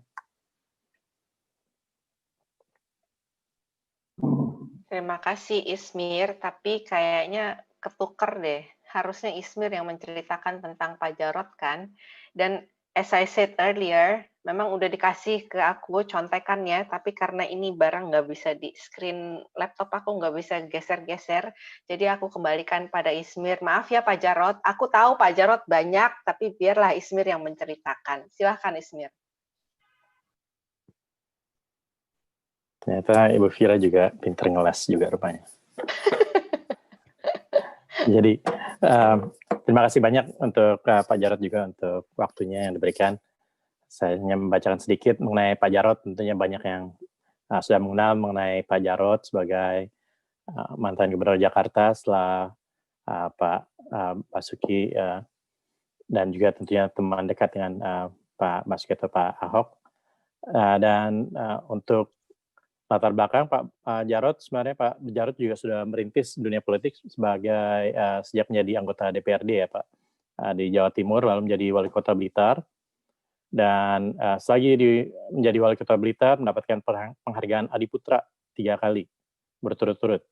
Terima kasih Ismir, tapi kayaknya ketuker deh. Harusnya Ismir yang menceritakan tentang Pak Jarod kan. Dan as I said earlier, memang udah dikasih ke aku contekannya, tapi karena ini barang nggak bisa di screen laptop aku nggak bisa geser-geser, jadi aku kembalikan pada Ismir. Maaf ya Pak Jarod, aku tahu Pak Jarod banyak, tapi biarlah Ismir yang menceritakan. Silahkan Ismir. Ternyata Ibu Vira juga pinter ngeles juga rupanya. Jadi terima kasih banyak untuk Pak Jarod juga untuk waktunya yang diberikan. Saya hanya membacakan sedikit mengenai Pak Jarod. Tentunya banyak yang sudah mengenal mengenai Pak Jarod sebagai mantan Gubernur Jakarta setelah Pak Basuki dan juga tentunya teman dekat dengan Pak Basuki atau Pak Ahok. Dan untuk latar belakang Pak Jarod, sebenarnya Pak Jarod juga sudah merintis dunia politik sebagai sejak menjadi anggota DPRD ya Pak, di Jawa Timur, lalu menjadi wali kota Blitar, dan selagi menjadi wali kota Blitar mendapatkan penghargaan Adiputra 3 kali berturut-turut,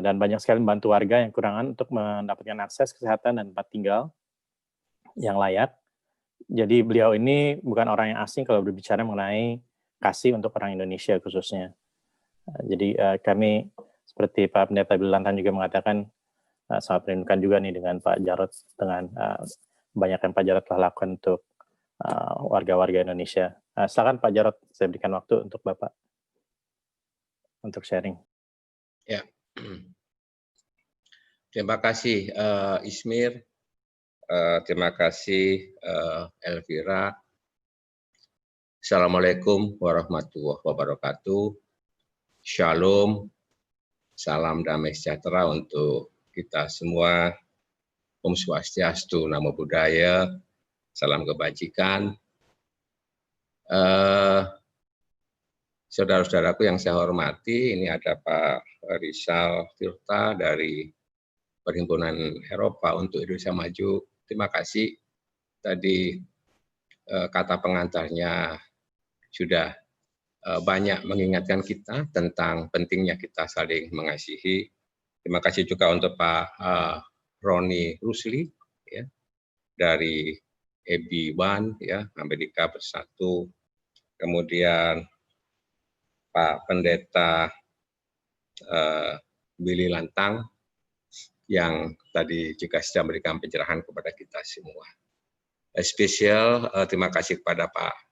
dan banyak sekali membantu warga yang kekurangan untuk mendapatkan akses kesehatan dan tempat tinggal yang layak. Jadi beliau ini bukan orang yang asing kalau berbicara mengenai kasih untuk orang Indonesia khususnya. Jadi kami seperti Pak Pendeta Bilantan juga mengatakan sangat merindukan juga nih dengan Pak Jarod, dengan banyak yang Pak Jarod telah lakukan untuk warga-warga Indonesia. Silakan Pak Jarod, saya berikan waktu untuk Bapak untuk sharing. Ya, terima kasih Ismir, terima kasih Elvira. Assalamualaikum warahmatullahi wabarakatuh. Shalom, salam damai sejahtera untuk kita semua. Om Swastiastu, Namo Buddhaya, salam kebajikan. Saudara-saudaraku yang saya hormati, ini ada Pak Rizal Tirta dari Perhimpunan Eropa untuk Indonesia Maju. Terima kasih. Tadi kata pengantarnya sudah banyak mengingatkan kita tentang pentingnya kita saling mengasihi. Terima kasih juga untuk Pak Roni Rusli ya, dari EB1 ya, Amerika Bersatu. Kemudian Pak Pendeta Billy Lantang yang tadi juga sudah memberikan pencerahan kepada kita semua. Spesial terima kasih kepada Pak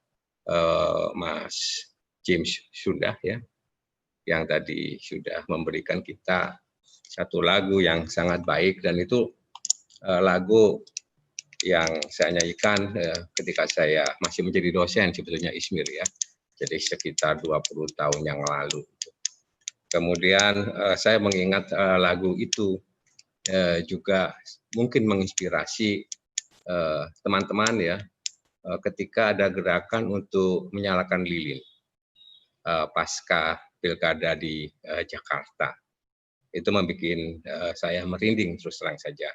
Mas James Sundah ya, yang tadi sudah memberikan kita satu lagu yang sangat baik, dan itu lagu yang saya nyanyikan ketika saya masih menjadi dosen sebetulnya Ismir ya, jadi sekitar 20 tahun yang lalu. Kemudian saya mengingat lagu itu juga mungkin menginspirasi teman-teman ya, ketika ada gerakan untuk menyalakan lilin pasca pilkada di Jakarta. Itu membuat saya merinding terus terang saja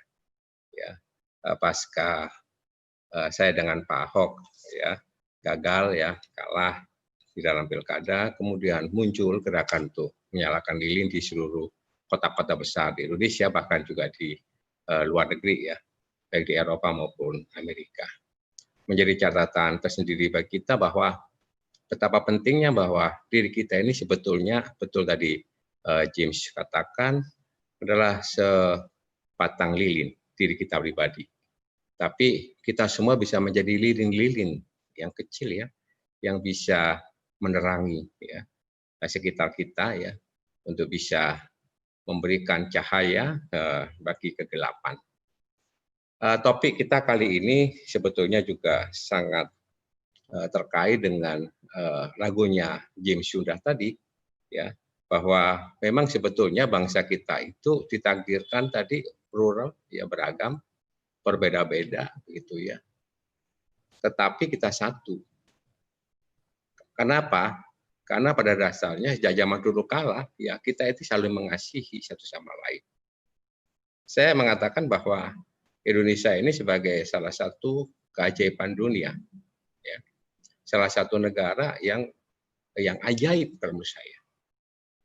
ya, pasca saya dengan Pak Ahok ya gagal ya, kalah di dalam pilkada, kemudian muncul gerakan untuk menyalakan lilin di seluruh kota-kota besar di Indonesia, bahkan juga di luar negeri ya, baik di Eropa maupun Amerika. Menjadi catatan tersendiri bagi kita bahwa betapa pentingnya bahwa diri kita ini sebetulnya, betul tadi James katakan, adalah sebatang lilin diri kita pribadi. Tapi kita semua bisa menjadi lilin-lilin yang kecil ya, yang bisa menerangi ya sekitar kita ya, untuk bisa memberikan cahaya bagi kegelapan. Topik kita kali ini sebetulnya juga sangat terkait dengan lagunya James Sundah tadi ya, bahwa memang sebetulnya bangsa kita itu ditakdirkan tadi plural ya, beragam, berbeda-beda gitu ya, tetapi kita satu. Kenapa? Karena pada dasarnya sejak zaman dulu kala ya, kita itu saling mengasihi satu sama lain. Saya mengatakan bahwa Indonesia ini sebagai salah satu keajaiban dunia, ya. Salah satu negara yang ajaib menurut saya.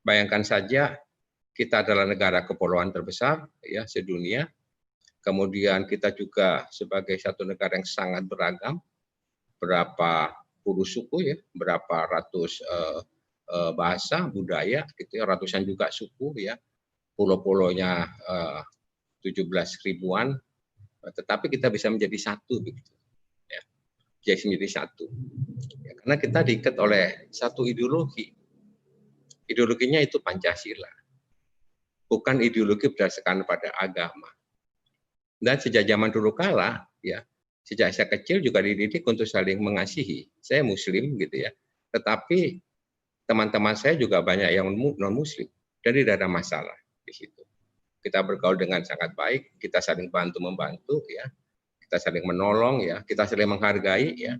Bayangkan saja, kita adalah negara kepulauan terbesar ya sedunia. Kemudian kita juga sebagai satu negara yang sangat beragam, berapa puluh suku ya, berapa ratus bahasa, budaya, gitu ya, ratusan juga suku ya, pulau-pulaunya 17 ribuan. Tetapi kita bisa menjadi satu begitu ya, jadi menjadi satu ya, karena kita diikat oleh satu ideologi Ideologinya itu Pancasila, bukan ideologi berdasarkan pada agama. Dan sejak zaman dulu kala, ya, sejak saya kecil juga dididik untuk saling mengasihi. Saya Muslim gitu ya, tetapi teman-teman saya juga banyak yang non Muslim, jadi tidak ada masalah di situ. Kita bergaul dengan sangat baik, kita saling bantu membantu, ya, kita saling menolong, ya, kita saling menghargai, ya.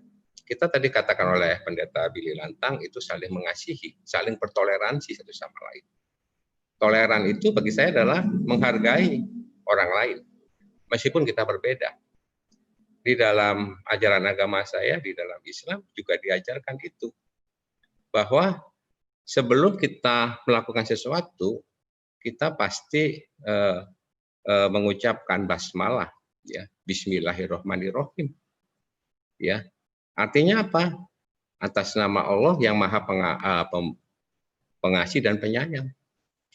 Kita tadi katakan oleh Pendeta Billy Lantang itu saling mengasihi, saling bertoleransi satu sama lain. Toleran itu bagi saya adalah menghargai orang lain, meskipun kita berbeda. Di dalam ajaran agama saya, di dalam Islam juga diajarkan itu, bahwa sebelum kita melakukan sesuatu, kita pasti mengucapkan basmalah, ya, Bismillahirrohmanirrohim, ya. Artinya apa? Atas nama Allah yang Maha Pengasih dan Penyayang,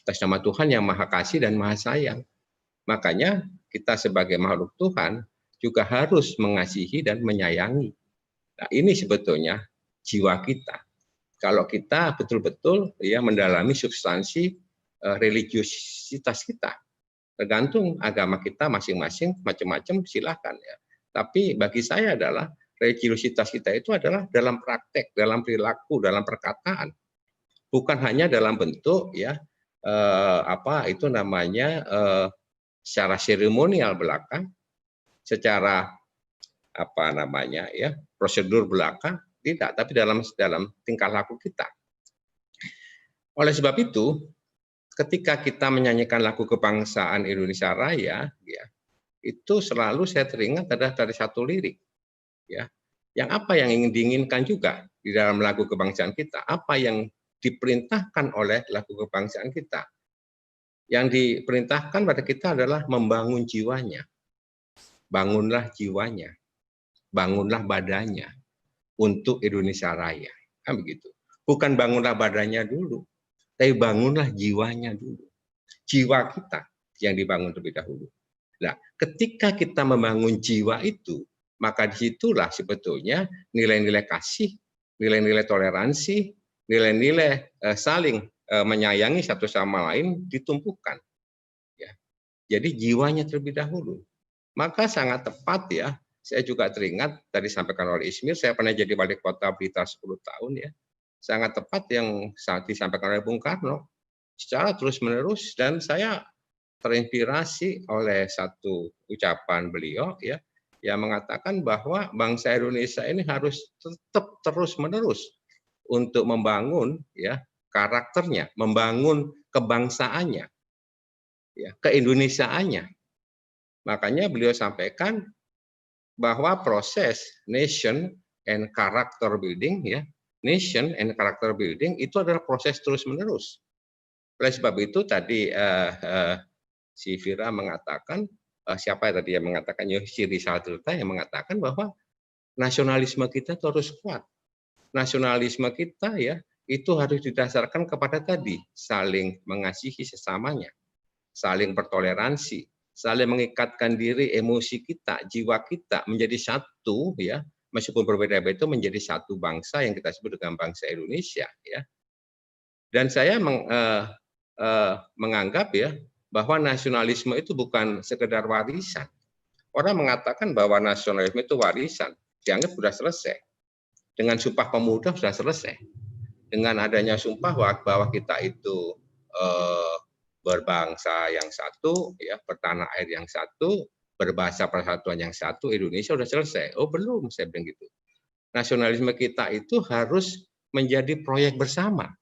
atas nama Tuhan yang Maha Kasih dan Maha Sayang. Makanya kita sebagai makhluk Tuhan juga harus mengasihi dan menyayangi. Nah, ini sebetulnya jiwa kita. Kalau kita betul-betul ya mendalami substansi religiusitas kita, tergantung agama kita masing-masing macam-macam, silahkan ya. Tapi bagi saya adalah religiusitas kita itu adalah dalam praktek, dalam perilaku, dalam perkataan, bukan hanya dalam bentuk ya secara seremonial belaka, secara prosedur belaka, tidak, tapi dalam tingkah laku kita. Oleh sebab itu, ketika kita menyanyikan lagu kebangsaan Indonesia Raya, ya, itu selalu saya teringat adalah dari satu lirik, ya, yang apa yang ingin diinginkan juga di dalam lagu kebangsaan kita, apa yang diperintahkan oleh lagu kebangsaan kita. Yang diperintahkan pada kita adalah membangun jiwanya. Bangunlah jiwanya, bangunlah badannya untuk Indonesia Raya. Kan begitu. Bukan bangunlah badannya dulu, tapi bangunlah jiwanya dulu. Jiwa kita yang dibangun terlebih dahulu. Nah, ketika kita membangun jiwa itu, maka disitulah sebetulnya nilai-nilai kasih, nilai-nilai toleransi, nilai-nilai saling menyayangi satu sama lain ditumpukan. Ya. Jadi jiwanya terlebih dahulu. Maka sangat tepat ya, saya juga teringat tadi disampaikan oleh Ismir, saya pernah jadi wali kota Blitar 10 tahun ya. Sangat tepat yang saat disampaikan oleh Bung Karno secara terus-menerus, dan saya terinspirasi oleh satu ucapan beliau ya, yang mengatakan bahwa bangsa Indonesia ini harus tetap terus-menerus untuk membangun ya karakternya, membangun kebangsaannya, ya, keindonesiaannya. Makanya beliau sampaikan bahwa proses nation and character building, ya, nation and character building itu adalah proses terus-menerus. Oleh sebab itu tadi si Vira mengatakan, siapa tadi yang mengatakan, Yoshiri Satrita yang mengatakan bahwa nasionalisme kita itu harus kuat. Nasionalisme kita ya itu harus didasarkan kepada tadi saling mengasihi sesamanya, saling bertoleransi, saling mengikatkan diri, emosi kita, jiwa kita menjadi satu ya, meskipun berbeda-beda itu menjadi satu bangsa yang kita sebut dengan bangsa Indonesia ya. Dan saya menganggap ya bahwa nasionalisme itu bukan sekedar warisan. Orang mengatakan bahwa nasionalisme itu warisan, dianggap sudah selesai. Dengan Sumpah Pemuda sudah selesai. Dengan adanya sumpah bahwa kita itu berbangsa yang satu, ya, bertanah air yang satu, berbahasa persatuan yang satu, Indonesia sudah selesai. Oh belum, saya bilang gitu. Nasionalisme kita itu harus menjadi proyek bersama.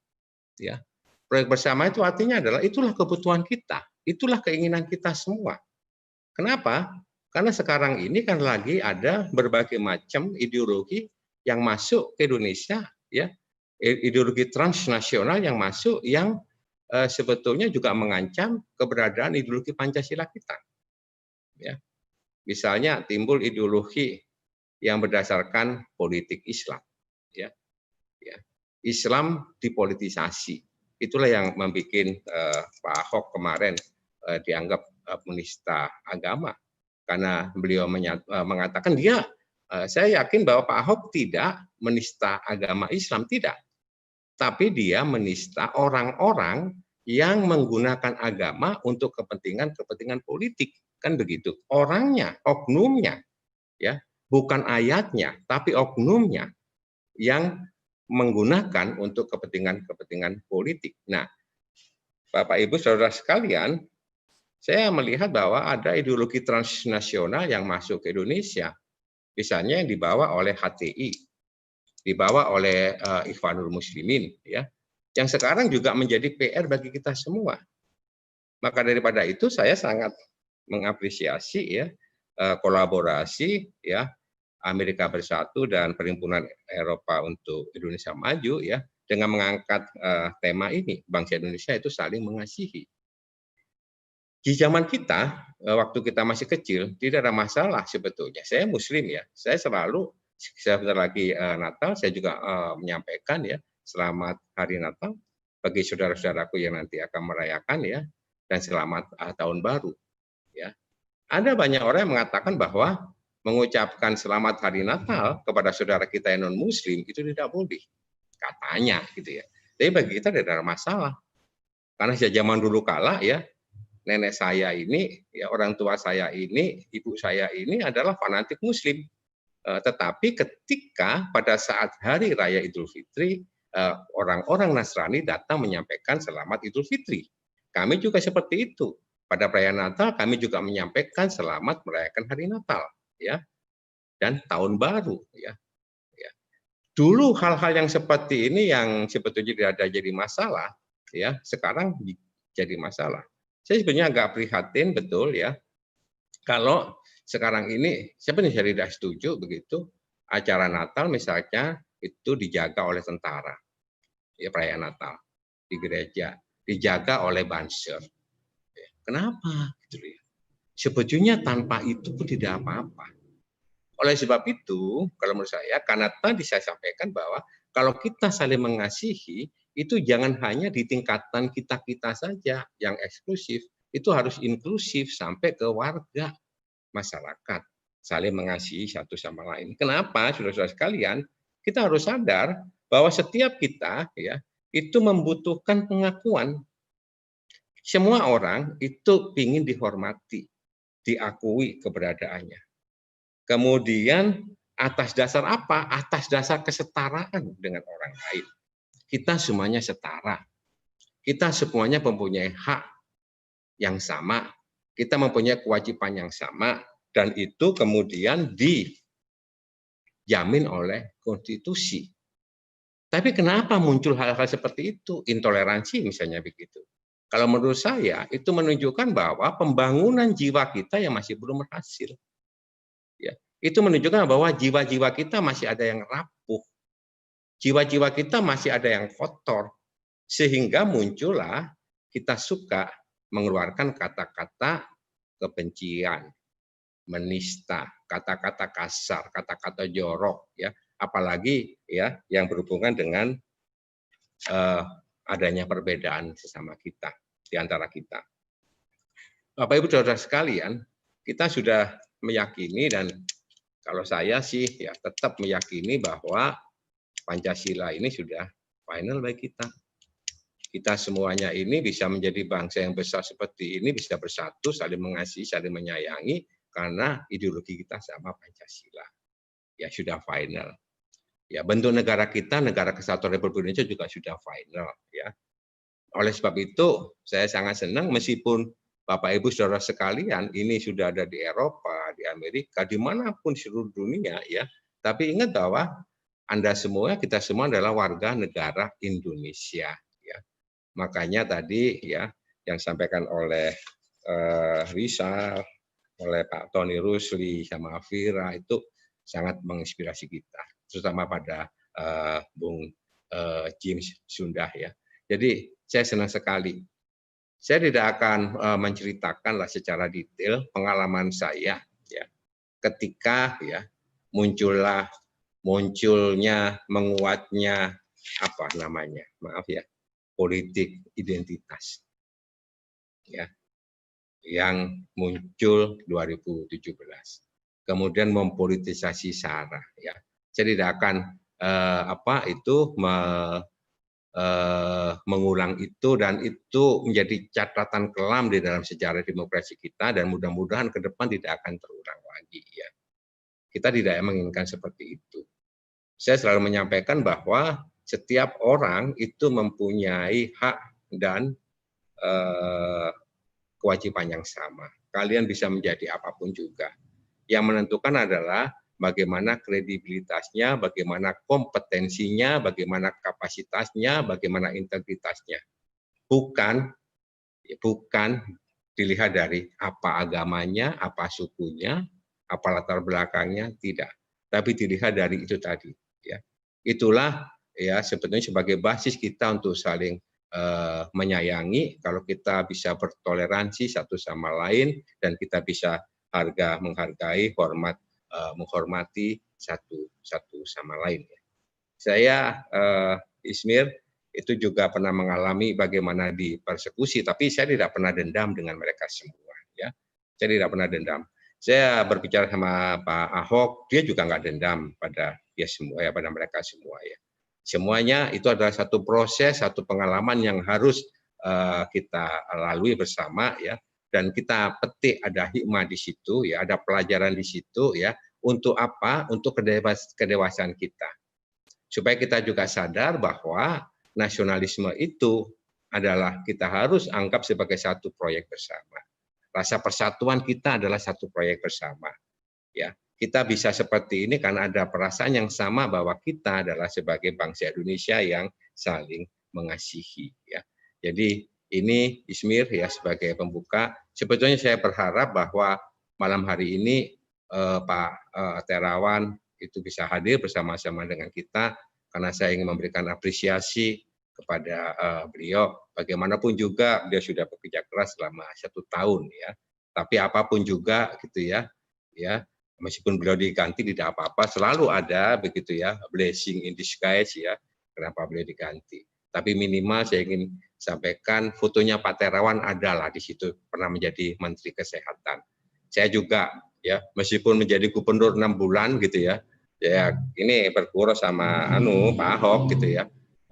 Ya. Proyek bersama itu artinya adalah itulah kebutuhan kita, itulah keinginan kita semua. Kenapa? Karena sekarang ini kan lagi ada berbagai macam ideologi yang masuk ke Indonesia, ya, ideologi transnasional yang masuk yang sebetulnya juga mengancam keberadaan ideologi Pancasila kita. Ya. Misalnya timbul ideologi yang berdasarkan politik Islam. Ya. Ya. Islam dipolitisasi. Itulah yang membuat Pak Ahok kemarin dianggap penista agama. Karena beliau mengatakan dia, saya yakin bahwa Pak Ahok tidak menista agama Islam, tidak. tapi dia menista orang-orang yang menggunakan agama untuk kepentingan politik, kan begitu. Orangnya, oknumnya, ya, bukan ayatnya, tapi oknumnya yang menggunakan untuk kepentingan politik. Nah, Bapak Ibu Saudara sekalian, saya melihat bahwa ada ideologi transnasional yang masuk ke Indonesia, misalnya yang dibawa oleh HTI, dibawa oleh Ikhwanul Muslimin, ya, yang sekarang juga menjadi PR bagi kita semua. Maka daripada itu saya sangat mengapresiasi ya kolaborasi ya Amerika Bersatu dan Perhimpunan Eropa untuk Indonesia Maju ya dengan mengangkat tema ini, bangsa Indonesia itu saling mengasihi. Di zaman kita, waktu kita masih kecil, tidak ada masalah sebetulnya. Saya Muslim ya, saya selalu sebentar lagi Natal, saya juga menyampaikan ya selamat Hari Natal bagi saudara-saudaraku yang nanti akan merayakan ya, dan selamat Tahun Baru. Ya, ada banyak orang yang mengatakan bahwa mengucapkan selamat Hari Natal kepada saudara kita yang non Muslim itu tidak boleh, katanya gitu ya. Tapi bagi kita tidak ada masalah, karena sejak zaman dulu kala ya, nenek saya ini, ya orang tua saya ini, ibu saya ini adalah fanatik Muslim. Tetapi ketika pada saat Hari Raya Idul Fitri, orang-orang Nasrani datang menyampaikan selamat Idul Fitri. Kami juga seperti itu. Pada perayaan Natal kami juga menyampaikan selamat merayakan Hari Natal, ya, dan Tahun Baru, ya. Dulu hal-hal yang seperti ini yang sebetulnya tidak ada jadi masalah, ya, sekarang jadi masalah. Saya sebenarnya agak prihatin betul ya, kalau sekarang ini sebenarnya tidak setuju begitu acara Natal misalnya itu dijaga oleh tentara, ya perayaan Natal di gereja dijaga oleh banser. Kenapa? Gitu ya. Sebetulnya tanpa itu pun tidak apa-apa. Oleh sebab itu, kalau menurut saya, karena tadi saya sampaikan bahwa kalau kita saling mengasihi, itu jangan hanya di tingkatan kita-kita saja yang eksklusif, itu harus inklusif sampai ke warga masyarakat, saling mengasihi satu sama lain. Kenapa, saudara-saudara sekalian? Kita harus sadar bahwa setiap kita ya itu membutuhkan pengakuan. Semua orang itu ingin dihormati, diakui keberadaannya. Kemudian atas dasar apa? Atas dasar kesetaraan dengan orang lain. Kita semuanya setara. Kita semuanya mempunyai hak yang sama. Kita mempunyai kewajiban yang sama. Dan itu kemudian dijamin oleh konstitusi. Tapi kenapa muncul hal-hal seperti itu? Intoleransi misalnya begitu. Kalau menurut saya itu menunjukkan bahwa pembangunan jiwa kita yang masih belum berhasil. Ya, itu menunjukkan bahwa jiwa-jiwa kita masih ada yang rapuh. Jiwa-jiwa kita masih ada yang kotor. Sehingga muncullah kita suka mengeluarkan kata-kata kebencian, menista, kata-kata kasar, kata-kata jorok ya, apalagi ya yang berhubungan dengan adanya perbedaan sesama kita di antara kita. Bapak Ibu Saudara sekalian, kita sudah meyakini dan kalau saya sih ya tetap meyakini bahwa Pancasila ini sudah final bagi kita. Kita semuanya ini bisa menjadi bangsa yang besar seperti ini, bisa bersatu, saling mengasihi, saling menyayangi karena ideologi kita sama Pancasila. Ya sudah final. Ya bentuk negara kita, Negara Kesatuan Republik Indonesia juga sudah final ya. Oleh sebab itu saya sangat senang meskipun Bapak Ibu Saudara sekalian ini sudah ada di Eropa, di Amerika, dimanapun seluruh dunia ya. Tapi ingat bahwa Anda semua, kita semua adalah warga negara Indonesia. Ya. Makanya tadi ya yang disampaikan oleh Risa, oleh Pak Tony Rusli, sama Fira itu sangat menginspirasi kita, terutama pada Bung James Sundah ya. Jadi saya senang sekali. Saya tidak akan menceritakanlah secara detail pengalaman saya ya ketika ya munculnya menguatnya apa namanya maaf ya politik identitas ya yang muncul 2017 kemudian mempolitisasi SARA ya. Saya tidak akan mengulang itu, dan itu menjadi catatan kelam di dalam sejarah demokrasi kita, dan mudah-mudahan ke depan tidak akan terulang lagi ya. Kita tidak menginginkan seperti itu. Saya selalu menyampaikan bahwa setiap orang itu mempunyai hak dan kewajiban yang sama. Kalian bisa menjadi apapun juga. Yang menentukan adalah bagaimana kredibilitasnya, bagaimana kompetensinya, bagaimana kapasitasnya, bagaimana integritasnya. Bukan dilihat dari apa agamanya, apa sukunya, apa latar belakangnya, tidak. Tapi dilihat dari itu tadi. Ya. Itulah ya sebetulnya sebagai basis kita untuk saling menyayangi. Kalau kita bisa bertoleransi satu sama lain, dan kita bisa menghargai, menghormati satu sama lain. Saya Ismir itu juga pernah mengalami bagaimana dipersekusi, tapi saya tidak pernah dendam dengan mereka semua. Ya, saya tidak pernah dendam. Saya berbicara sama Pak Ahok, dia juga nggak dendam pada dia semua ya, pada mereka semua ya. Semuanya itu adalah satu proses, satu pengalaman yang harus kita lalui bersama ya. Dan kita petik ada hikmah di situ ya, ada pelajaran di situ ya. Untuk apa? Untuk kedewasaan kita. Supaya kita juga sadar bahwa nasionalisme itu adalah kita harus anggap sebagai satu proyek bersama. Rasa persatuan kita adalah satu proyek bersama. Ya, kita bisa seperti ini karena ada perasaan yang sama bahwa kita adalah sebagai bangsa Indonesia yang saling mengasihi. Ya, jadi ini Ismir ya sebagai pembuka. Sebetulnya saya berharap bahwa malam hari ini Pak Terawan itu bisa hadir bersama-sama dengan kita, karena saya ingin memberikan apresiasi kepada beliau. Bagaimanapun juga beliau sudah bekerja keras selama 1 tahun ya. Tapi apapun juga gitu ya, meskipun beliau diganti tidak apa-apa, selalu ada begitu ya blessing in disguise ya. Kenapa beliau diganti? Tapi minimal saya ingin sampaikan fotonya Pak Terawan adalah di situ, pernah menjadi Menteri Kesehatan. Saya juga ya meskipun menjadi gubernur 6 bulan gitu ya, ini bergurau sama Pak Ahok gitu ya.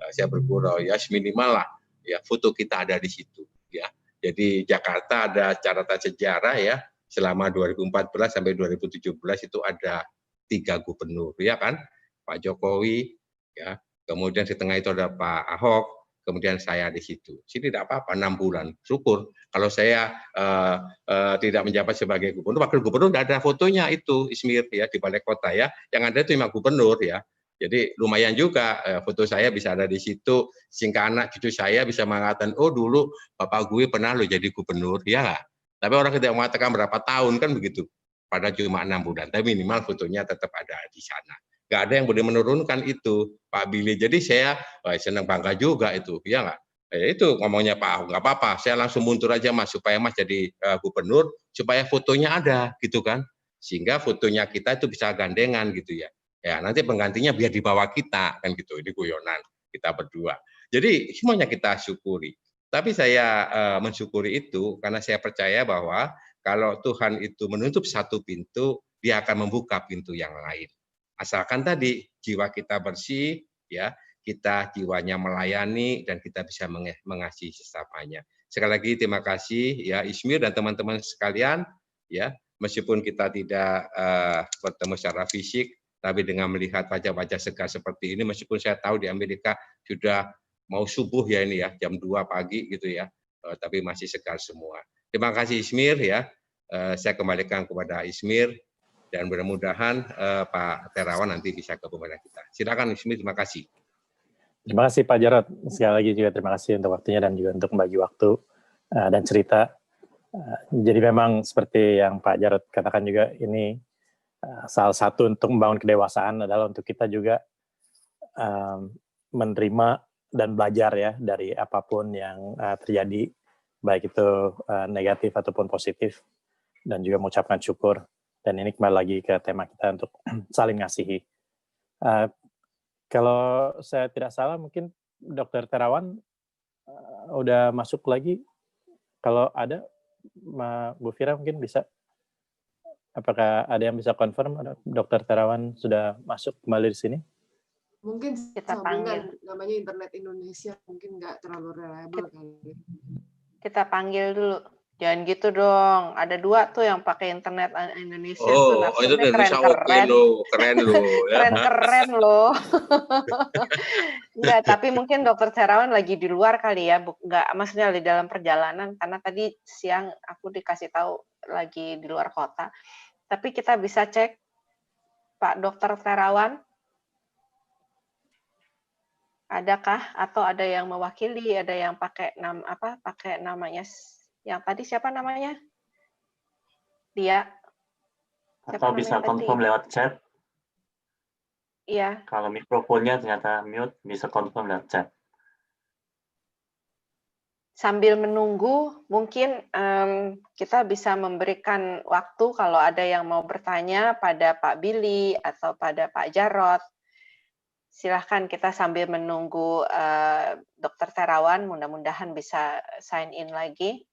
Saya bergurau ya minimal lah ya foto kita ada di situ ya. Jadi Jakarta ada catatan sejarah ya, selama 2014 sampai 2017 itu ada 3 gubernur ya kan, Pak Jokowi ya, kemudian di tengah itu ada Pak Ahok, kemudian saya di situ. Sini tidak apa-apa 6 bulan. Syukur kalau saya tidak menjabat sebagai gubernur, wakil gubernur tidak ada fotonya itu Ismir ya di balai kota ya. Yang ada itu 5 gubernur ya. Jadi lumayan juga foto saya bisa ada di situ, sehingga anak cucu saya bisa mengatakan, oh dulu bapak gue pernah lo jadi gubernur, ya. Tapi orang tidak mengatakan berapa tahun kan begitu. Pada cuma 6 bulan, tapi minimal fotonya tetap ada di sana. Nggak ada yang boleh menurunkan itu, Pak Billy. Jadi saya senang bangga juga itu, ya nggak? Itu ngomongnya Pak Ahok, nggak apa-apa. Saya langsung mundur aja Mas, supaya Mas jadi gubernur, supaya fotonya ada, gitu kan? Sehingga fotonya kita itu bisa gandengan gitu ya. Ya nanti penggantinya biar di bawah kita kan gitu, ini guyonan kita berdua. Jadi semuanya kita syukuri. Tapi saya mensyukuri itu karena saya percaya bahwa kalau Tuhan itu menutup satu pintu, dia akan membuka pintu yang lain. Asalkan tadi jiwa kita bersih, ya kita jiwanya melayani dan kita bisa mengasihi sesamanya. Sekali lagi terima kasih ya Ismir dan teman-teman sekalian ya, meskipun kita tidak bertemu secara fisik, tapi dengan melihat wajah-wajah segar seperti ini, meskipun saya tahu di Amerika sudah mau subuh ya ini ya, jam 2 pagi gitu ya, tapi masih segar semua. Terima kasih Ismir ya, saya kembalikan kepada Ismir, dan mudah-mudahan Pak Terawan nanti bisa ke kepada kita. Silakan Ismir, terima kasih. Terima kasih Pak Jarod, sekali lagi juga terima kasih untuk waktunya dan juga untuk membagi waktu dan cerita. Jadi memang seperti yang Pak Jarod katakan juga, ini salah satu untuk membangun kedewasaan adalah untuk kita juga menerima dan belajar ya dari apapun yang terjadi, baik itu negatif ataupun positif, dan juga mengucapkan syukur. Dan ini kembali lagi ke tema kita untuk saling ngasihi. Kalau saya tidak salah mungkin Dr. Terawan udah masuk lagi. Kalau ada, Bu Fira mungkin bisa. Apakah ada yang bisa confirm Dr. Terawan sudah masuk kembali di sini? Mungkin Kita sambungan namanya internet Indonesia mungkin nggak terlalu reliable kali. Kita panggil dulu. Jangan gitu dong. Ada 2 tuh yang pakai internet Indonesia tuh itu narasumnya Indonesia oke loh, keren loh. Ya. Keren-keren loh. Enggak, tapi mungkin Dokter Terawan lagi di luar kali ya, enggak, maksudnya di dalam perjalanan, karena tadi siang aku dikasih tahu lagi di luar kota. Tapi kita bisa cek Pak Dokter Terawan, adakah atau ada yang mewakili, ada yang pakai pakai namanya yang tadi siapa namanya? Dia. Atau bisa confirm lewat chat. Iya. Kalau mikrofonnya ternyata mute, bisa confirm lewat chat. Sambil menunggu, mungkin kita bisa memberikan waktu kalau ada yang mau bertanya pada Pak Billy atau pada Pak Jarot. Silahkan kita sambil menunggu Dokter Terawan, mudah-mudahan bisa sign in lagi.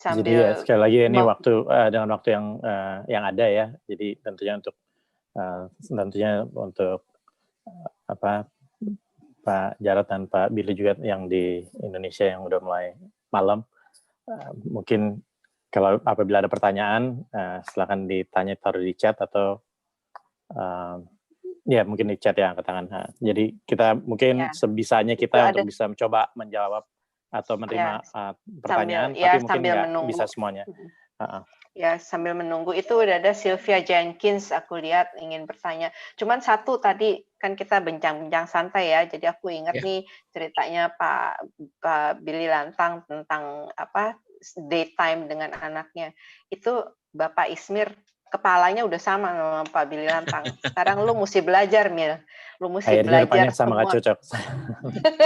Jadi ya, sekali lagi ini waktu dengan waktu yang ada ya. Jadi tentunya untuk Pak Jarot dan Pak Billy juga yang di Indonesia yang udah mulai malam. Mungkin kalau apabila ada pertanyaan, silakan ditanya, taruh di chat atau ya mungkin di chat ya, angkat tangan. Jadi kita mungkin sebisanya kita untuk bisa mencoba menjawab atau menerima pertanyaan, tapi mungkin nggak bisa semuanya. Ya, sambil menunggu itu udah ada Sylvia Jenkins, aku lihat ingin bertanya. Cuman satu tadi kan kita bincang-bincang santai ya, jadi aku ingat nih ceritanya Pak Billy Lantang tentang daytime dengan anaknya. Itu Bapak Ismir kepalanya udah sama sama Pak Billy Lantang. Sekarang lu mesti belajar, Mil. Lu mesti belajar rupanya sama nggak cocok.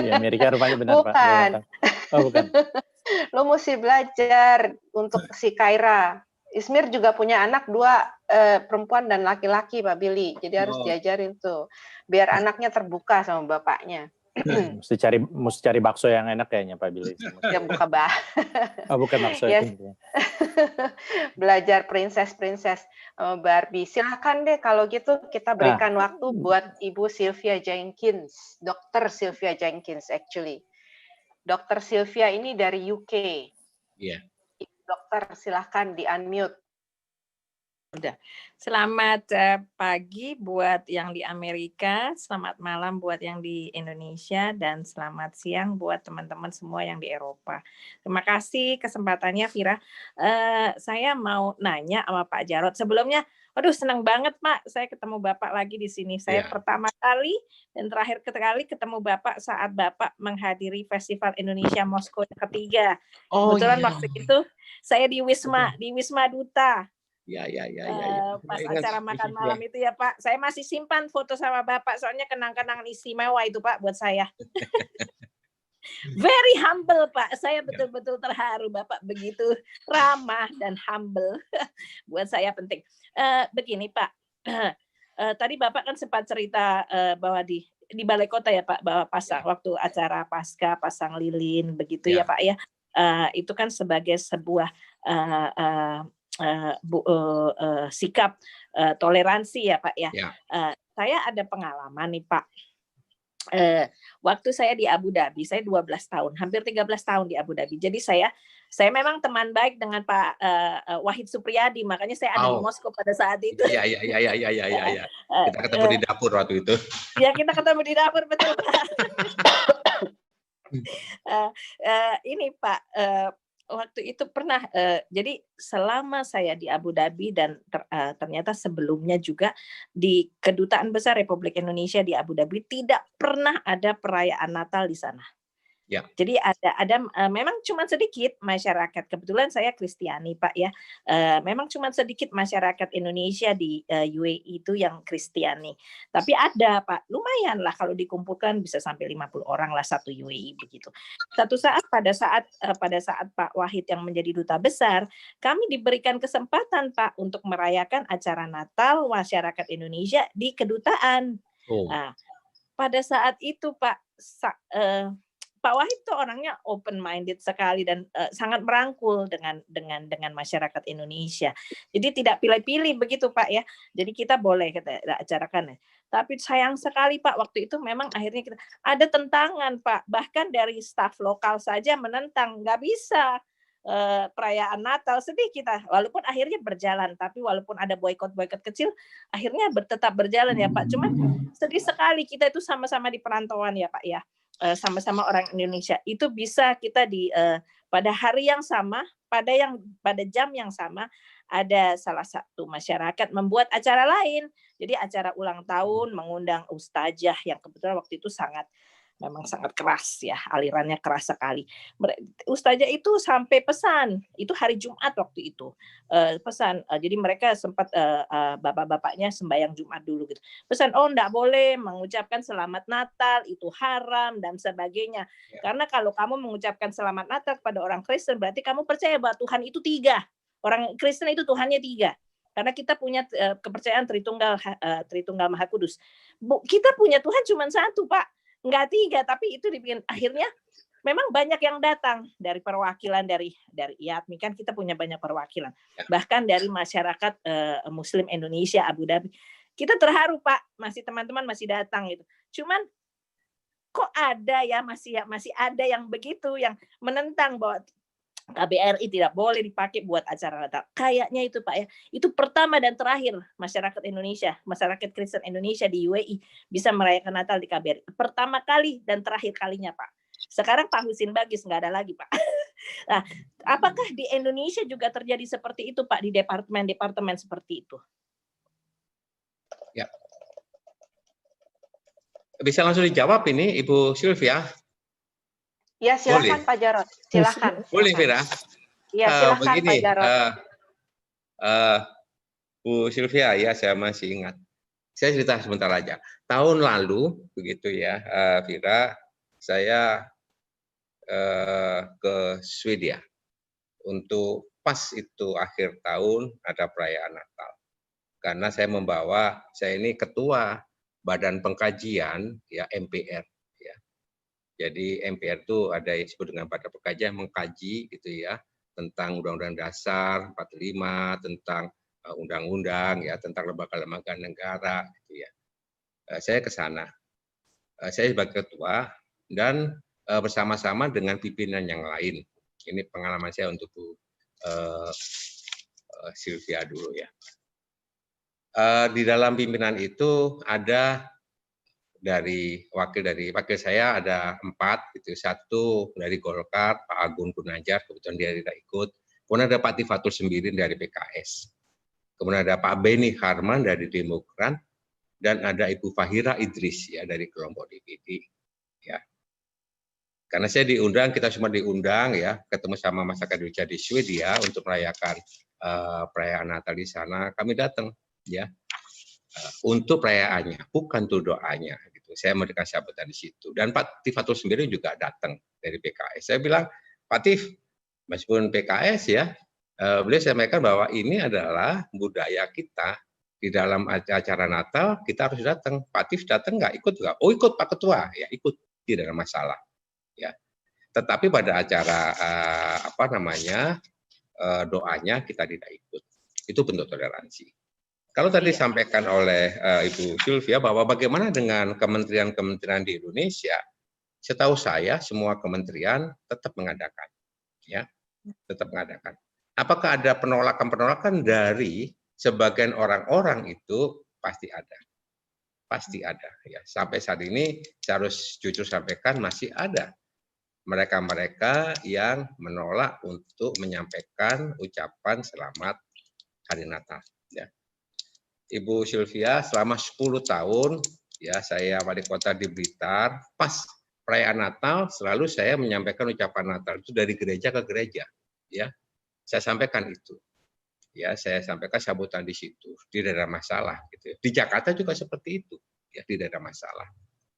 Di Amerika rupanya benar, bukan. Pak. Oh, bukan. Lu mesti belajar untuk si Kaira. Ismir juga punya anak 2 perempuan dan laki-laki, Pak Billy. Jadi harus diajarin tuh. Biar anaknya terbuka sama bapaknya. mesti cari bakso yang enak kayaknya Pak Billy. Ya bukan bukan bakso yes. itu. Belajar princess Barbie. Silakan deh kalau gitu kita berikan waktu buat Ibu Sylvia Jenkins, Dr. Sylvia Jenkins actually. Dr. Sylvia ini dari UK. Iya. Dokter silahkan di unmute. Udah. Selamat pagi buat yang di Amerika, selamat malam buat yang di Indonesia, dan selamat siang buat teman-teman semua yang di Eropa. Terima kasih kesempatannya, Vira. Saya mau nanya sama Pak Jarot. Sebelumnya, aduh senang banget Pak, saya ketemu Bapak lagi di sini. Saya pertama kali dan terakhir kali ketemu Bapak saat Bapak menghadiri Festival Indonesia Moskow yang ketiga. Kebetulan waktu itu saya di Wisma Duta. Ya. Pas acara makan malam itu ya Pak, saya masih simpan foto sama Bapak, soalnya kenang-kenangan istimewa itu Pak buat saya. Very humble Pak, saya betul-betul terharu Bapak begitu ramah dan humble. Buat saya penting. Begini Pak, tadi Bapak kan sempat cerita bahwa di Balai Kota ya Pak, bahwa waktu acara Pasca pasang lilin begitu ya Pak ya, itu kan sebagai sebuah sikap toleransi ya Pak ya. Saya ada pengalaman nih Pak. Waktu saya di Abu Dhabi, saya 12 tahun, hampir 13 tahun di Abu Dhabi. Jadi saya memang teman baik dengan Pak Wahid Supriyadi, makanya saya ada di Moskow pada saat itu. Iya. Kita ketemu di dapur waktu itu. Ya, kita ketemu di dapur, betul Pak. Ini Pak, waktu itu pernah, jadi selama saya di Abu Dhabi dan ternyata sebelumnya juga di Kedutaan Besar Republik Indonesia di Abu Dhabi tidak pernah ada perayaan Natal di sana. Ya. Jadi ada memang cuma sedikit masyarakat, kebetulan saya Kristiani Pak ya, memang cuma sedikit masyarakat Indonesia di UAE itu yang Kristiani, tapi ada Pak, lumayan lah kalau dikumpulkan bisa sampai 50 orang lah satu UAE begitu. Pada saat Pak Wahid yang menjadi duta besar, kami diberikan kesempatan Pak untuk merayakan acara Natal masyarakat Indonesia di kedutaan. Nah, pada saat itu Pak Pak Wahid tuh orangnya open minded sekali dan sangat merangkul dengan masyarakat Indonesia. Jadi tidak pilih-pilih begitu Pak ya. Jadi kita boleh kita acarakan ya. Tapi sayang sekali Pak, waktu itu memang akhirnya kita ada tentangan Pak. Bahkan dari staf lokal saja menentang, nggak bisa perayaan Natal, sedih kita. Walaupun akhirnya berjalan, tapi walaupun ada boykot-boykot kecil, akhirnya tetap berjalan ya Pak. Cuman sedih sekali kita itu sama-sama di perantauan ya Pak ya. Sama-sama orang Indonesia itu bisa kita pada hari yang sama, pada jam yang sama ada salah satu masyarakat membuat acara lain. Jadi acara ulang tahun mengundang ustazah yang kebetulan waktu itu memang sangat keras ya, alirannya keras sekali. Ustazah itu sampai pesan, itu hari Jumat waktu itu, pesan. Jadi mereka sempat bapak-bapaknya sembahyang Jumat dulu gitu. Pesan, enggak boleh mengucapkan selamat Natal, itu haram dan sebagainya. Karena kalau kamu mengucapkan selamat Natal kepada orang Kristen, berarti kamu percaya bahwa Tuhan itu 3. Orang Kristen itu Tuhannya 3. Karena kita punya kepercayaan Tritunggal Maha Kudus. Kita punya Tuhan cuma 1, Pak. Enggak 3, tapi itu dibikin akhirnya memang banyak yang datang dari perwakilan dari IATMI, kan kita punya banyak perwakilan, bahkan dari masyarakat Muslim Indonesia Abu Dhabi. Kita terharu Pak, teman-teman masih datang gitu. Cuman kok ada ya masih ada yang begitu, yang menentang bahwa KBRI tidak boleh dipakai buat acara Natal. Kayaknya itu Pak ya, itu pertama dan terakhir masyarakat Indonesia, masyarakat Kristen Indonesia di UAE bisa merayakan Natal di KBRI. Pertama kali dan terakhir kalinya Pak. Sekarang Pak Husin Bagis nggak ada lagi Pak. Nah, apakah di Indonesia juga terjadi seperti itu Pak, di departemen-departemen seperti itu? Ya. Bisa langsung dijawab ini Ibu Sylvia. Ya silakan Pak Jarod, silakan. Boleh Vera. Ya silakan begini, Pak Jarod. Bu Sylvia ya, saya masih ingat. Saya cerita sebentar aja. Tahun lalu begitu ya, Vera, saya ke Swedia untuk pas itu akhir tahun ada perayaan Natal. Karena saya ini ketua Badan Pengkajian ya MPR. Jadi MPR itu ada yang disebut dengan Badan Pengkajian, mengkaji gitu ya tentang Undang-Undang Dasar 45, tentang undang-undang ya, tentang lembaga-lembaga negara gitu ya. Saya ke sana. Saya sebagai ketua dan bersama-sama dengan pimpinan yang lain. Ini pengalaman saya untuk Bu Sylvia dulu ya. Di dalam pimpinan itu ada wakil saya ada 4 gitu. 1 dari Golkar, Pak Agun Gunajar, kebetulan dia tidak ikut. Kemudian ada Pak Tifatul Sembirin dari PKS. Kemudian ada Pak Beni Harman dari Demokrat dan ada Ibu Fahira Idris ya dari kelompok DPD ya. Karena saya diundang, kita semua diundang ya, ketemu sama masyarakat Indonesia di Swedia untuk merayakan perayaan Natal di sana. Kami datang ya. Untuk perayaannya, bukan untuk doanya. Gitu. Saya memberikan sambutan di situ. Dan Pak Tifatul sendiri juga datang dari PKS. Saya bilang, Pak Tif, meskipun PKS ya, beliau sampaikan bahwa ini adalah budaya kita. Di dalam acara Natal, kita harus datang. Pak Tif datang nggak? Ikut nggak? Oh ikut Pak Ketua. Ya ikut, tidak ada masalah. Ya. Tetapi pada acara doanya kita tidak ikut. Itu bentuk toleransi. Kalau tadi disampaikan oleh Ibu Sylvia bahwa bagaimana dengan kementerian-kementerian di Indonesia, setahu saya semua kementerian tetap mengadakan, ya, tetap mengadakan. Apakah ada penolakan-penolakan dari sebagian orang-orang itu? Pasti ada, ya. Sampai saat ini, saya harus jujur sampaikan masih ada mereka-mereka yang menolak untuk menyampaikan ucapan selamat Hari Natal. Ya. Ibu Sylvia, selama 10 tahun ya saya wali kota di Blitar, pas perayaan Natal selalu saya menyampaikan ucapan Natal itu dari gereja ke gereja, ya. Saya sampaikan itu. Ya, saya sampaikan sambutan di situ, tidak ada masalah gitu. Di Jakarta juga seperti itu, ya, tidak ada masalah.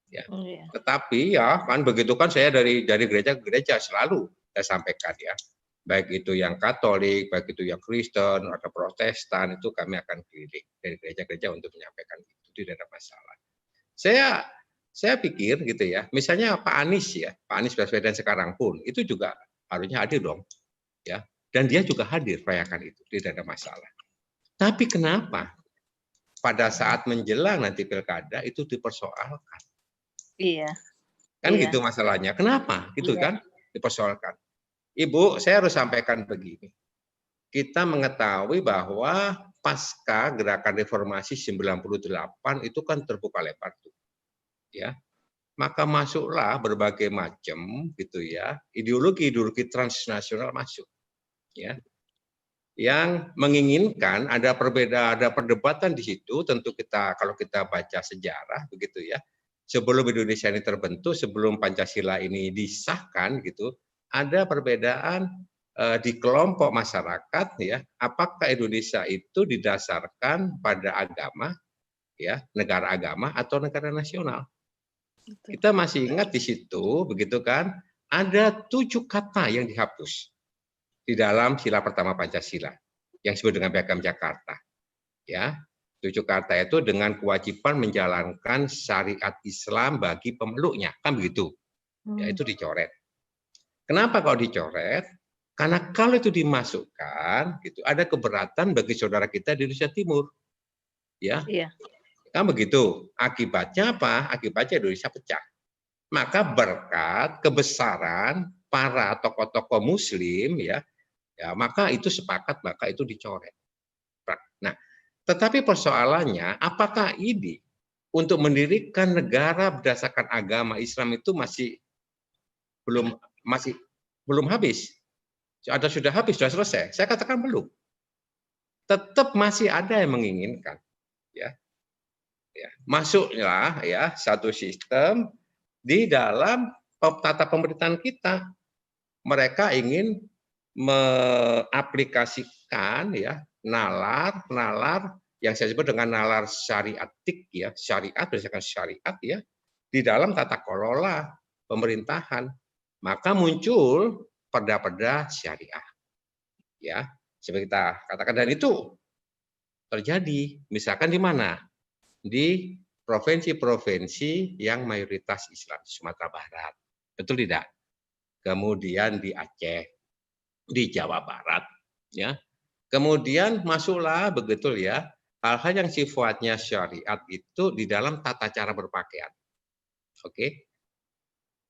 Ya. Tetapi ya kan begitu kan saya dari gereja ke gereja selalu saya sampaikan ya. Baik itu yang Katolik, baik itu yang Kristen, atau Protestan, itu kami akan keliling dari gereja-gereja untuk menyampaikan itu, tidak ada masalah. Saya Saya pikir gitu ya, misalnya Pak Anies ya, Pak Anies Baswedan sekarang pun itu juga harusnya hadir dong, ya. Dan dia juga hadir merayakan itu, tidak ada masalah. Tapi kenapa pada saat menjelang nanti pilkada itu dipersoalkan? Iya. Kan Iya. gitu masalahnya. Kenapa? Gitu Iya. kan dipersoalkan. Ibu, saya harus sampaikan begini. Kita mengetahui bahwa pasca gerakan reformasi 98 itu kan terbuka lebar tuh. Ya. Maka masuklah berbagai macam gitu ya, ideologi transnasional masuk. Ya. Yang menginginkan ada perdebatan di situ, tentu kita kalau kita baca sejarah begitu ya. Sebelum Indonesia ini terbentuk, sebelum Pancasila ini disahkan gitu, ada perbedaan di kelompok masyarakat ya, apakah Indonesia itu didasarkan pada agama ya, negara agama atau negara nasional. Kita masih ingat di situ begitu kan, ada 7 kata yang dihapus di dalam sila pertama Pancasila yang disebut dengan Piagam Jakarta. Ya, 7 kata itu dengan kewajiban menjalankan syariat Islam bagi pemeluknya, kan begitu. Ya, itu dicoret. Kenapa kalau dicoret? Karena kalau itu dimasukkan, gitu, ada keberatan bagi saudara kita di Indonesia Timur. Ya, Iya. kan begitu. Akibatnya apa? Akibatnya Indonesia pecah. Maka berkat kebesaran para tokoh-tokoh Muslim, ya, maka itu sepakat, maka itu dicoret. Nah, tetapi persoalannya, apakah ini untuk mendirikan negara berdasarkan agama Islam itu masih belum habis? Ada sudah habis, sudah selesai? Saya katakan belum. Tetap masih ada yang menginginkan, ya. Masuklah ya satu sistem di dalam tata pemerintahan kita. Mereka ingin mengaplikasikan ya nalar yang saya sebut dengan nalar syariatik ya, syariat berdasarkan syariat ya di dalam tata kelola pemerintahan. Maka muncul perda-perda syariah. Ya, seperti kita katakan, dan itu terjadi misalkan di mana? Di provinsi-provinsi yang mayoritas Islam, Sumatera Barat. Betul tidak? Kemudian di Aceh, di Jawa Barat, ya. Kemudian masuklah begitu ya, hal-hal yang sifatnya syariat itu di dalam tata cara berpakaian. Oke.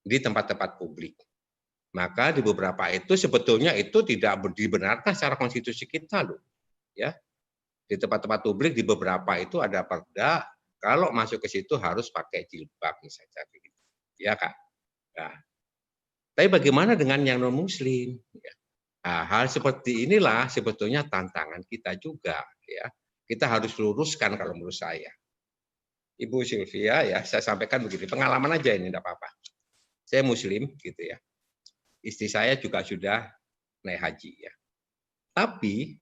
Di tempat-tempat publik. Maka di beberapa itu sebetulnya itu tidak dibenarkan secara konstitusi kita loh. Ya. Di tempat-tempat publik di beberapa itu ada perda kalau masuk ke situ harus pakai jilbab misalnya begitu. Ya, Kak. Nah, tapi bagaimana dengan yang non muslim? Ya. Nah, hal seperti inilah sebetulnya tantangan kita juga ya. Kita harus luruskan kalau menurut saya. Ibu Sylvia ya, saya sampaikan begini, pengalaman aja ini enggak apa-apa. Saya muslim gitu ya. Istri saya juga sudah naik haji ya. Tapi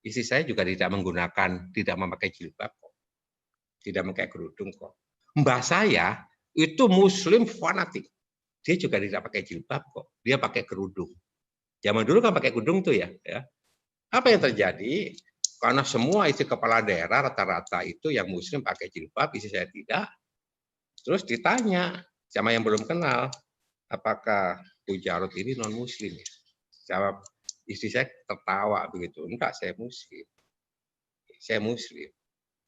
istri saya juga tidak memakai jilbab kok. Tidak memakai kerudung kok. Mbah saya itu muslim fanatik. Dia juga tidak pakai jilbab kok. Dia pakai kerudung. Zaman dulu kan pakai kerudung tuh ya. Apa yang terjadi? Karena semua istri kepala daerah rata-rata itu yang muslim pakai jilbab, istri saya tidak. Terus ditanya sama yang belum kenal, apakah Bu Jarod ini non muslim ya? Jawab istri saya tertawa begitu, enggak, saya muslim. Saya muslim.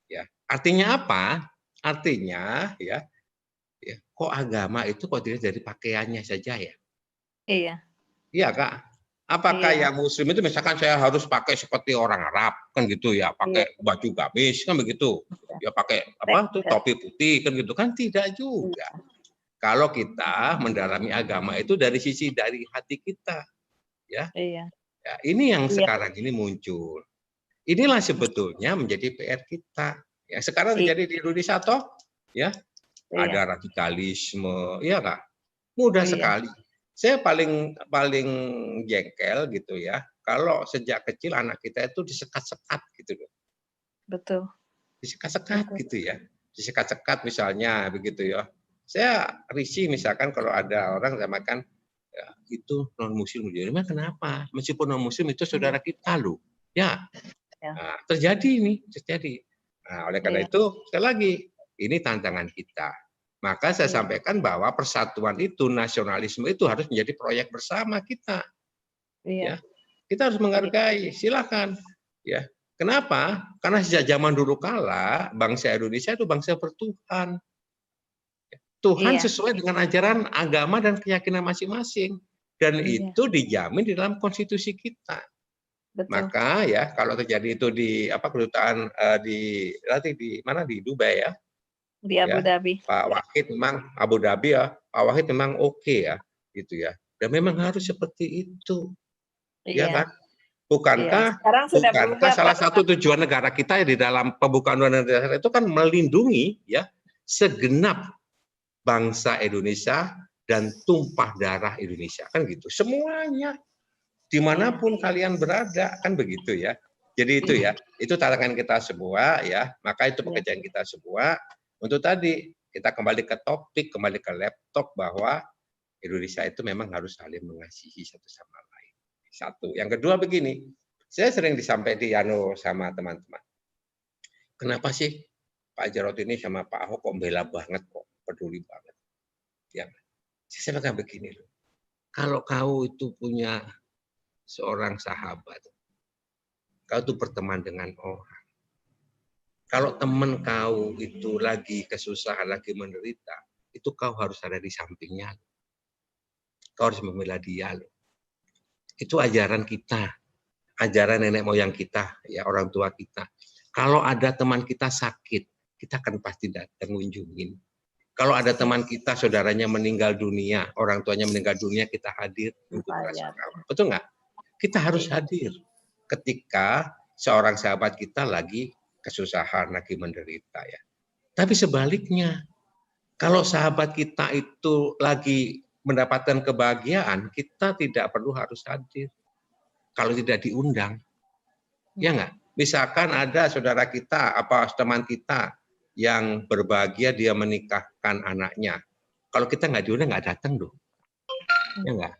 Ya, artinya apa? Artinya ya, kok agama itu kok dilihat dari pakaiannya saja ya? Iya. Iya, Kak. Apakah yang muslim itu misalkan saya harus pakai seperti orang Arab kan gitu ya, pakai baju gamis kan begitu. Ya pakai apa tuh topi putih kan gitu kan, tidak juga. Kalau kita mendalami agama itu dari hati kita. Ya. Iya. Ya, ini yang sekarang ini muncul. Inilah sebetulnya menjadi PR kita. Ya, sekarang terjadi di Indonesia toh, ya. Ada radikalisme, ya Kak. Mudah sekali. Saya paling jengkel gitu ya. Kalau sejak kecil anak kita itu disekat-sekat gitu loh. Betul. Disekat-sekat gitu ya. Disekat-sekat misalnya begitu ya. Saya risih misalkan kalau ada orang saya makan ya, itu non muslim. Jadi kenapa? Meskipun non muslim itu saudara kita loh. Ya. Nah, terjadi ini, terjadi. Nah, oleh karena itu sekali lagi ini tantangan kita. Maka saya sampaikan bahwa persatuan itu, nasionalisme itu harus menjadi proyek bersama kita. Ya, kita harus menghargai. Silakan. Ya, kenapa? Karena sejak zaman dulu kala bangsa Indonesia itu bangsa bertuhan. Tuhan sesuai dengan ajaran agama dan keyakinan masing-masing, dan itu dijamin di dalam konstitusi kita. Betul. Maka ya kalau terjadi itu di kedutaan di mana di Dubai ya. Di Abu Dhabi. Pak Wahid memang Abu Dhabi ya, Pak Wahid memang oke ya, gitu ya. Dan memang harus seperti itu, ya kan? Bukankah salah satu tujuan negara kita di dalam pembukaan Undang-Undang Dasar itu kan melindungi ya segenap bangsa Indonesia dan tumpah darah Indonesia, kan gitu. Semuanya, dimanapun kalian berada, kan begitu ya. Jadi itu ya, itu tantangan kita semua ya. Maka itu pekerjaan kita semua. Untuk tadi kita kembali ke topik, kembali ke laptop bahwa Indonesia itu memang harus saling mengasihi satu sama lain. Satu. Yang kedua begini, saya sering disampaikan sama teman-teman. Kenapa sih Pak Jarod ini sama Pak Ahok kok bela banget kok, peduli banget. Ya, saya bilang begini loh. Kalau kau itu punya seorang sahabat, kau itu berteman dengan orang. Kalau teman kau itu lagi kesusahan, lagi menderita, itu kau harus ada di sampingnya. Kau harus membela dia. Itu ajaran kita, ajaran nenek moyang kita, ya orang tua kita. Kalau ada teman kita sakit, kita akan pasti datang mengunjungin. Kalau ada teman kita, saudaranya meninggal dunia, orang tuanya meninggal dunia, kita hadir untuk merasa kawan. Betul nggak? Kita harus hadir ketika seorang sahabat kita lagi kesusahan, lagi menderita ya. Tapi sebaliknya, kalau sahabat kita itu lagi mendapatkan kebahagiaan, kita tidak perlu harus hadir. Kalau tidak diundang, ya nggak? Misalkan ada saudara kita, teman kita yang berbahagia dia menikahkan anaknya. Kalau kita nggak diundang, nggak datang dong. Ya nggak?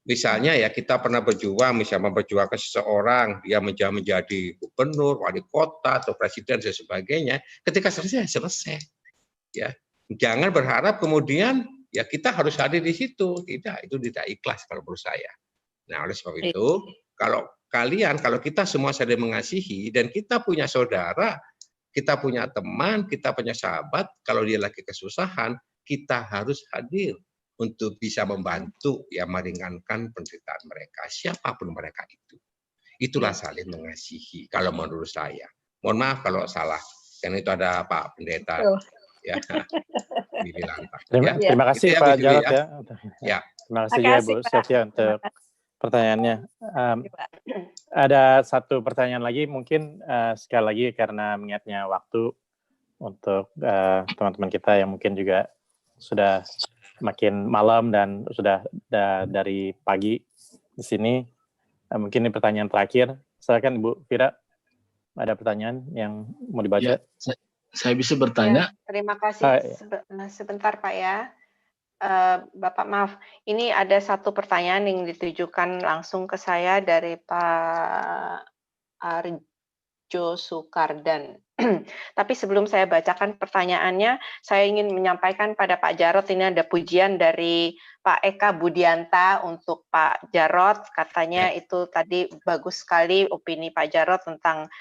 Misalnya ya kita pernah berjuang, misalnya memperjuangkan seseorang, dia menjadi gubernur, wali kota, atau presiden, dan sebagainya. Ketika selesai. Ya, jangan berharap kemudian ya kita harus hadir di situ. Tidak, itu tidak ikhlas kalau menurut saya. Nah, oleh sebab itu, kalau kita semua saling mengasihi, dan kita punya saudara, kita punya teman, kita punya sahabat, kalau dia lagi kesusahan, kita harus hadir untuk bisa membantu ya meringankan penderitaan mereka, siapapun mereka itu. Itulah saling mengasihi kalau menurut saya. Mohon maaf kalau salah, karena itu ada Pak Pendeta ya. Terima kasih Pak Jarod ya. Ya. Terima kasih juga Bu Sylvia untuk pertanyaannya. Ada satu pertanyaan lagi, mungkin sekali lagi karena mengingatnya waktu untuk teman-teman kita yang mungkin juga sudah makin malam dan sudah dari pagi di sini. Mungkin ini pertanyaan terakhir. Silakan Ibu Fira, ada pertanyaan yang mau dibaca? Ya, saya bisa bertanya. Ya, terima kasih. Sebentar Pak ya. Bapak maaf, ini ada satu pertanyaan yang ditujukan langsung ke saya dari Pak Arjo Sukardan. Tapi sebelum saya bacakan pertanyaannya, saya ingin menyampaikan pada Pak Jarod, ini ada pujian dari Pak Eka Budianta untuk Pak Jarod, katanya itu tadi bagus sekali opini Pak Jarod tentang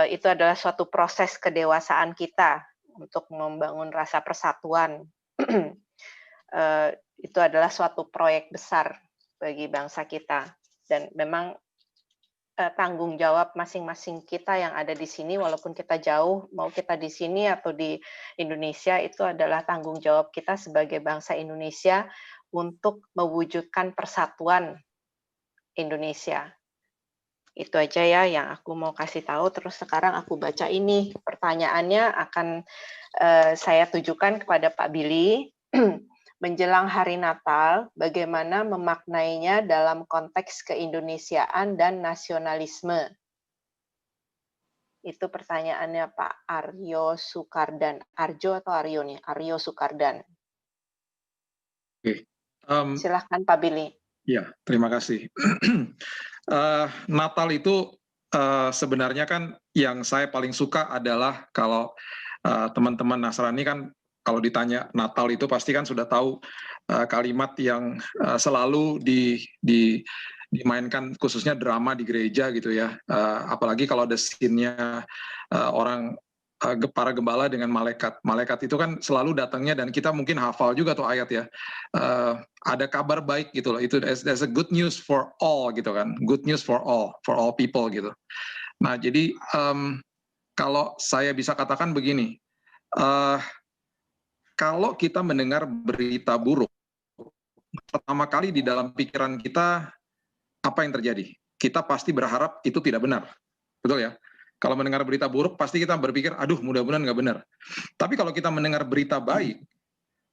itu adalah suatu proses kedewasaan kita untuk membangun rasa persatuan. Itu adalah suatu proyek besar bagi bangsa kita, dan memang tanggung jawab masing-masing kita yang ada di sini, walaupun kita jauh, mau kita di sini atau di Indonesia, itu adalah tanggung jawab kita sebagai bangsa Indonesia untuk mewujudkan persatuan Indonesia. Itu aja ya yang aku mau kasih tahu. Terus sekarang aku baca ini, pertanyaannya akan saya tujukan kepada Pak Billy. Menjelang hari Natal, bagaimana memaknainya dalam konteks keindonesiaan dan nasionalisme? Itu pertanyaannya Pak Aryo Sukardan. Arjo atau Aryo nih? Aryo Sukardan. Silahkan Pak Billy. Ya, terima kasih. Natal itu sebenarnya kan yang saya paling suka adalah kalau teman-teman Nasrani kan kalau ditanya Natal itu pasti kan sudah tahu kalimat yang selalu dimainkan, khususnya drama di gereja gitu ya. Apalagi kalau ada scene-nya para gembala dengan malaikat. Malaikat itu kan selalu datangnya, dan kita mungkin hafal juga tuh ayat ya. Ada kabar baik gitu loh. Itu there's a good news for all gitu kan. Good news for all people gitu. Nah, jadi kalau saya bisa katakan begini, kalau kita mendengar berita buruk, pertama kali di dalam pikiran kita, apa yang terjadi? Kita pasti berharap itu tidak benar. Betul ya? Kalau mendengar berita buruk, pasti kita berpikir, aduh mudah-mudahan nggak benar. Tapi kalau kita mendengar berita baik,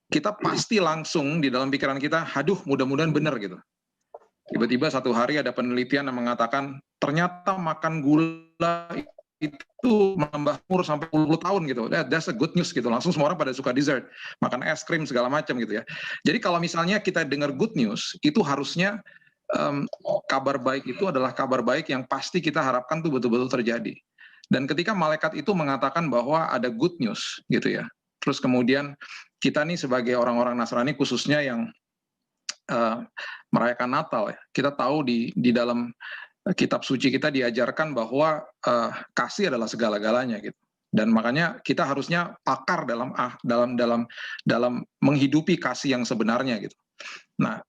kita pasti langsung di dalam pikiran kita, aduh mudah-mudahan benar gitu. Tiba-tiba satu hari ada penelitian yang mengatakan, ternyata makan gula itu menambah umur sampai 10 tahun gitu. That's a good news gitu. Langsung semua orang pada suka dessert, makan es krim segala macam gitu ya. Jadi kalau misalnya kita dengar good news, itu harusnya kabar baik itu adalah kabar baik yang pasti kita harapkan tuh betul-betul terjadi. Dan ketika malaikat itu mengatakan bahwa ada good news gitu ya. Terus kemudian kita nih sebagai orang-orang Nasrani khususnya yang merayakan Natal ya, kita tahu di dalam kitab suci kita diajarkan bahwa kasih adalah segala-galanya gitu. Dan makanya kita harusnya pakar dalam menghidupi kasih yang sebenarnya gitu. Nah,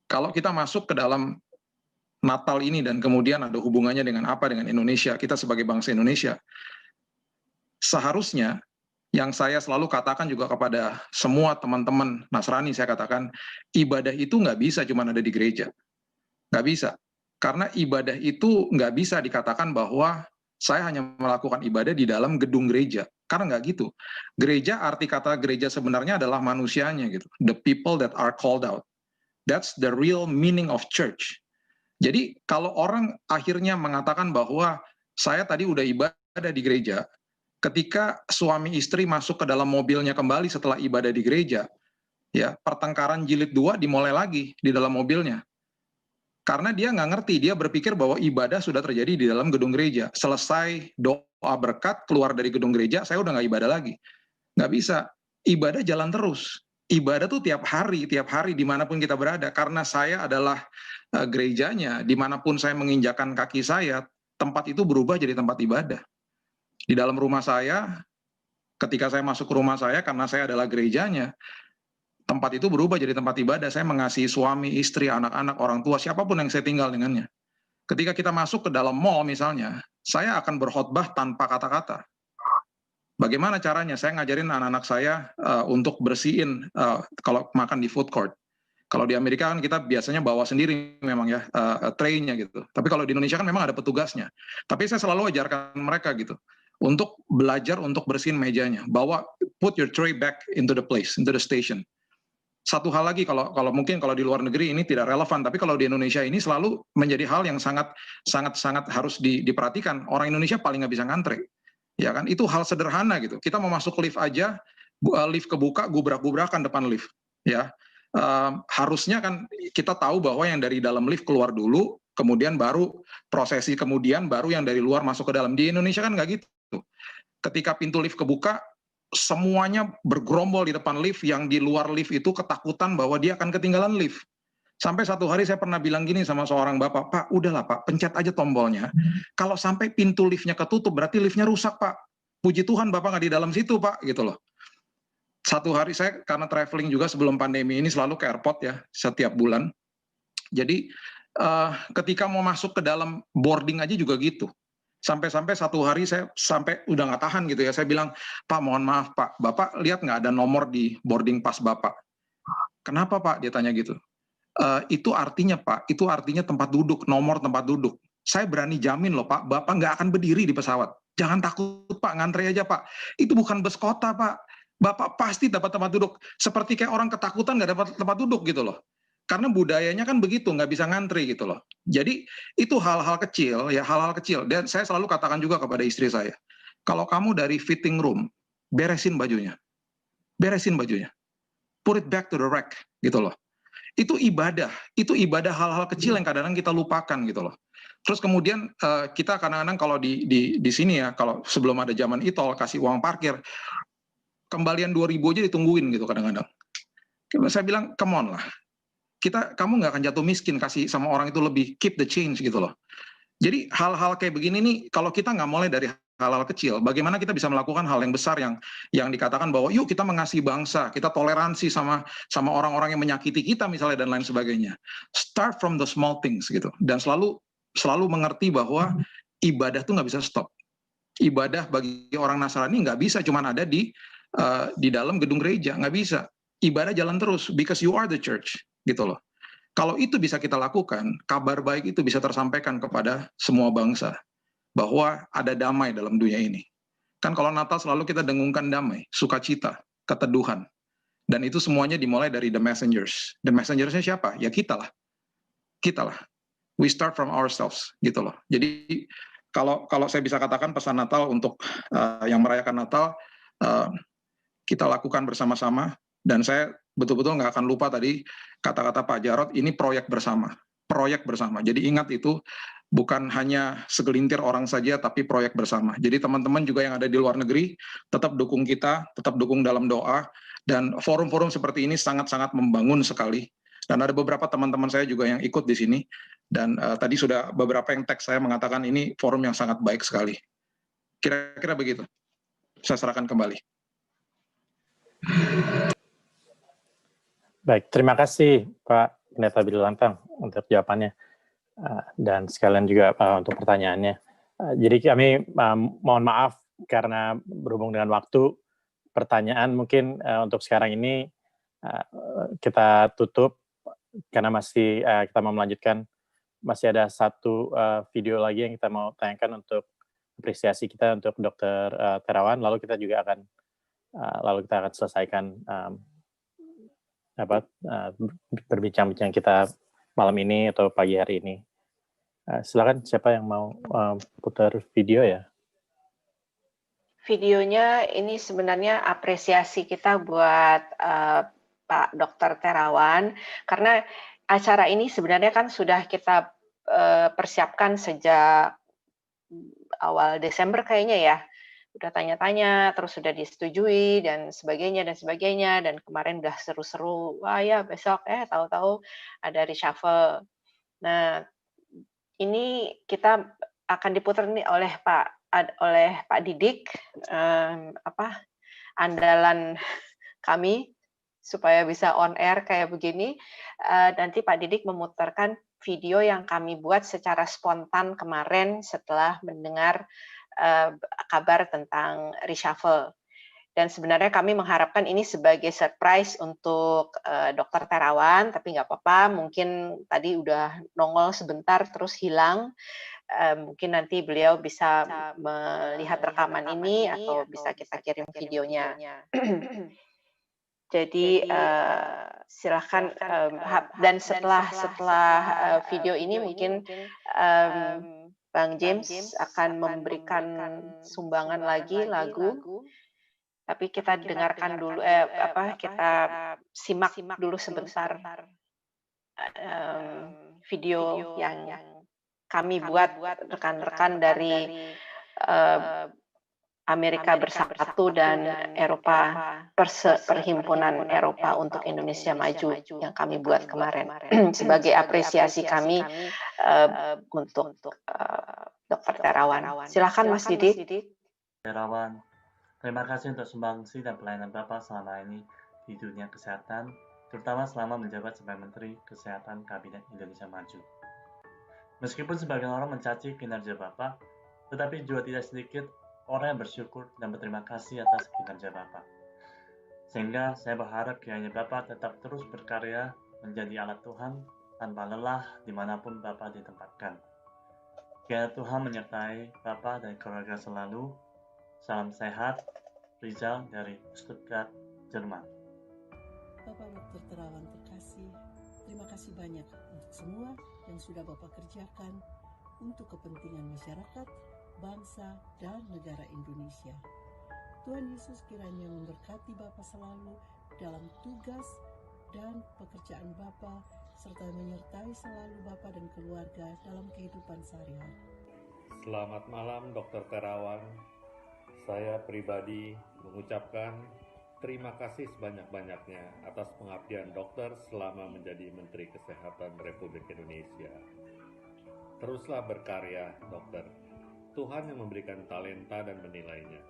kalau kita masuk ke dalam Natal ini dan kemudian ada hubungannya dengan apa dengan Indonesia, kita sebagai bangsa Indonesia, seharusnya yang saya selalu katakan juga kepada semua teman-teman Nasrani, saya katakan ibadah itu nggak bisa cuma ada di gereja, nggak bisa. Karena ibadah itu nggak bisa dikatakan bahwa saya hanya melakukan ibadah di dalam gedung gereja. Karena nggak gitu. Gereja, arti kata gereja sebenarnya adalah manusianya gitu. The people that are called out. That's the real meaning of church. Jadi kalau orang akhirnya mengatakan bahwa saya tadi udah ibadah di gereja, ketika suami istri masuk ke dalam mobilnya kembali setelah ibadah di gereja, ya pertengkaran jilid 2 dimulai lagi di dalam mobilnya. Karena dia nggak ngerti, dia berpikir bahwa ibadah sudah terjadi di dalam gedung gereja. Selesai doa berkat, keluar dari gedung gereja, saya udah nggak ibadah lagi. Nggak bisa. Ibadah jalan terus. Ibadah tuh tiap hari dimanapun kita berada. Karena saya adalah gerejanya, dimanapun saya menginjakan kaki saya, tempat itu berubah jadi tempat ibadah. Di dalam rumah saya, ketika saya masuk ke rumah saya, karena saya adalah gerejanya, tempat itu berubah jadi tempat ibadah. Saya mengasihi suami, istri, anak-anak, orang tua, siapapun yang saya tinggal dengannya. Ketika kita masuk ke dalam mall misalnya, saya akan berkhotbah tanpa kata-kata. Bagaimana caranya? Saya ngajarin anak-anak saya untuk bersihin kalau makan di food court. Kalau di Amerika kan kita biasanya bawa sendiri memang ya tray-nya gitu. Tapi kalau di Indonesia kan memang ada petugasnya. Tapi saya selalu ajarkan mereka gitu untuk belajar untuk bersihin mejanya. Bawa, put your tray back into the place, into the station. Satu hal lagi, kalau mungkin kalau di luar negeri ini tidak relevan, tapi kalau di Indonesia ini selalu menjadi hal yang sangat harus diperhatikan. Orang Indonesia paling nggak bisa ngantre, ya kan? Itu hal sederhana gitu. Kita mau masuk lift aja, lift kebuka, gubrak-gubrakan depan lift, ya. Harusnya kan kita tahu bahwa yang dari dalam lift keluar dulu, kemudian baru prosesi, kemudian baru yang dari luar masuk ke dalam. Di Indonesia kan nggak gitu. Ketika pintu lift kebuka, semuanya bergerombol di depan lift, yang di luar lift itu ketakutan bahwa dia akan ketinggalan lift. Sampai satu hari saya pernah bilang gini sama seorang bapak, Pak, udahlah Pak, pencet aja tombolnya. Kalau sampai pintu liftnya ketutup, berarti liftnya rusak Pak. Puji Tuhan Bapak nggak di dalam situ Pak, gitu loh. Satu hari saya, karena traveling juga sebelum pandemi ini selalu ke airport ya, setiap bulan. Jadi ketika mau masuk ke dalam boarding aja juga gitu. Sampai-sampai satu hari saya sampai udah nggak tahan gitu ya, saya bilang, Pak mohon maaf Pak, Bapak lihat nggak ada nomor di boarding pass Bapak? Kenapa Pak? Dia tanya gitu. Itu artinya Pak, itu artinya tempat duduk, nomor tempat duduk. Saya berani jamin loh Pak, Bapak nggak akan berdiri di pesawat. Jangan takut Pak, ngantri aja Pak. Itu bukan bus kota Pak, Bapak pasti dapat tempat duduk. Seperti kayak orang ketakutan nggak dapat tempat duduk gitu loh. Karena budayanya kan begitu, nggak bisa ngantri gitu loh. Jadi itu hal-hal kecil, ya hal-hal kecil. Dan saya selalu katakan juga kepada istri saya, kalau kamu dari fitting room, beresin bajunya. Put it back to the rack, gitu loh. Itu ibadah hal-hal kecil yang kadang-kadang kita lupakan gitu loh. Terus kemudian kita kadang-kadang kalau di sini ya, kalau sebelum ada zaman e-tol, kasih uang parkir, kembalian 2.000 aja ditungguin gitu kadang-kadang. Saya bilang, come on lah. Kamu nggak akan jatuh miskin kasih sama orang itu lebih, keep the change gitu loh. Jadi hal-hal kayak begini nih, kalau kita nggak mulai dari hal-hal kecil, bagaimana kita bisa melakukan hal yang besar yang dikatakan bahwa yuk kita mengasihi bangsa, kita toleransi sama orang-orang yang menyakiti kita misalnya dan lain sebagainya. Start from the small things gitu, dan selalu mengerti bahwa ibadah tuh nggak bisa stop. Ibadah bagi orang Nasrani nggak bisa cuman ada di dalam gedung gereja, nggak bisa. Ibadah jalan terus, because you are the church gitu loh. Kalau itu bisa kita lakukan, kabar baik itu bisa tersampaikan kepada semua bangsa bahwa ada damai dalam dunia ini. Kan kalau Natal selalu kita dengungkan damai, sukacita, keteduhan. Dan itu semuanya dimulai dari the messengers. The messengers-nya siapa? Ya kita lah. Kita lah. We start from ourselves gitu loh. Jadi kalau saya bisa katakan pesan Natal untuk yang merayakan Natal, kita lakukan bersama-sama. Dan saya betul-betul nggak akan lupa tadi kata-kata Pak Jarod, ini proyek bersama. Proyek bersama. Jadi ingat itu bukan hanya segelintir orang saja, tapi proyek bersama. Jadi teman-teman juga yang ada di luar negeri, tetap dukung kita, tetap dukung dalam doa. Dan forum-forum seperti ini sangat-sangat membangun sekali. Dan ada beberapa teman-teman saya juga yang ikut di sini. Dan tadi sudah beberapa yang teks saya mengatakan ini forum yang sangat baik sekali. Kira-kira begitu. Saya serahkan kembali. Baik, terima kasih Pak Pendeta Billy Lantang untuk jawabannya dan sekalian juga untuk pertanyaannya. Jadi kami mohon maaf karena berhubung dengan waktu, pertanyaan mungkin untuk sekarang ini kita tutup karena masih kita mau melanjutkan, masih ada satu video lagi yang kita mau tayangkan untuk apresiasi kita untuk Dr. Terawan, lalu kita juga akan selesaikan berbincang-bincang kita malam ini atau pagi hari ini. Silakan siapa yang mau putar video ya? Videonya ini sebenarnya apresiasi kita buat Pak Dr. Terawan, karena acara ini sebenarnya kan sudah kita persiapkan sejak awal Desember kayaknya ya. Udah tanya-tanya, terus sudah disetujui dan sebagainya, dan kemarin udah seru-seru, wah ya besok tahu-tahu ada reshuffle. Nah, ini kita akan diputar nih oleh Pak Didik, andalan kami supaya bisa on air kayak begini. Nanti Pak Didik memutarkan video yang kami buat secara spontan kemarin setelah mendengar kabar tentang reshuffle. Dan sebenarnya kami mengharapkan ini sebagai surprise untuk Dr. Terawan, tapi nggak apa-apa, mungkin tadi udah nongol sebentar terus hilang. Mungkin nanti beliau bisa melihat rekaman ini atau bisa kita kirim videonya. Jadi silakan dan setelah video ini mungkin Bang James akan memberikan sumbangan lagi lagu, tapi kita dengarkan dulu kita simak dulu sebentar video yang kami buat rekan-rekan dari Amerika Bersatu dan Eropa, Perhimpunan Eropa untuk Indonesia Maju yang kami buat kemarin sebagai apresiasi kami untuk Dr. Terawan. Silakan Mas Didik. Terawan, terima kasih untuk sumbangsi dan pelayanan Bapak selama ini di dunia kesehatan, terutama selama menjabat sebagai Menteri Kesehatan Kabinet Indonesia Maju. Meskipun sebagian orang mencaci kinerja Bapak, tetapi juga tidak sedikit orang yang bersyukur dan berterima kasih atas kinerja Bapak. Sehingga saya berharap kiranya Bapak tetap terus berkarya menjadi alat Tuhan tanpa lelah dimanapun Bapak ditempatkan. Kiranya Tuhan menyertai Bapak dan keluarga selalu. Salam sehat, Rizal dari Stuttgart, Jerman. Bapak Dr. Terawan terkasih, terima kasih banyak untuk semua yang sudah Bapak kerjakan untuk kepentingan masyarakat, bangsa, dan negara Indonesia. Tuhan Yesus kiranya memberkati Bapak selalu dalam tugas dan pekerjaan Bapak, serta menyertai selalu Bapak dan keluarga dalam kehidupan sehari-hari. Selamat malam Dr. Terawan. Saya pribadi mengucapkan Terima kasih sebanyak-banyaknya atas pengabdian dokter selama menjadi Menteri Kesehatan Republik Indonesia. Teruslah berkarya, dokter. Tuhan yang memberikan talenta dan menilainya.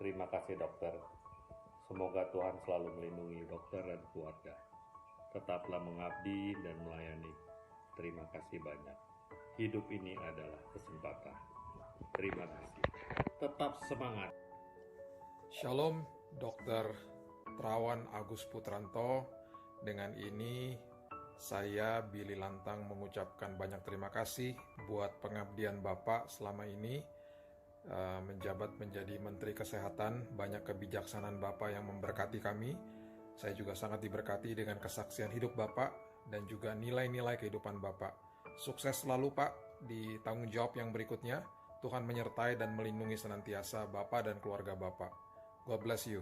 Terima kasih, dokter. Semoga Tuhan selalu melindungi dokter dan keluarga. Tetaplah mengabdi dan melayani. Terima kasih banyak. Hidup ini adalah kesempatan. Terima kasih. Tetap semangat. Shalom, Dr. Terawan Agus Putranto. Dengan ini saya Billy Lantang mengucapkan banyak terima kasih buat pengabdian Bapak selama ini menjabat menjadi Menteri Kesehatan. Banyak kebijaksanaan Bapak yang memberkati kami. Saya juga sangat diberkati dengan kesaksian hidup Bapak dan juga nilai-nilai kehidupan Bapak. Sukses selalu Pak di tanggung jawab yang berikutnya. Tuhan menyertai dan melindungi senantiasa Bapak dan keluarga Bapak. God bless you.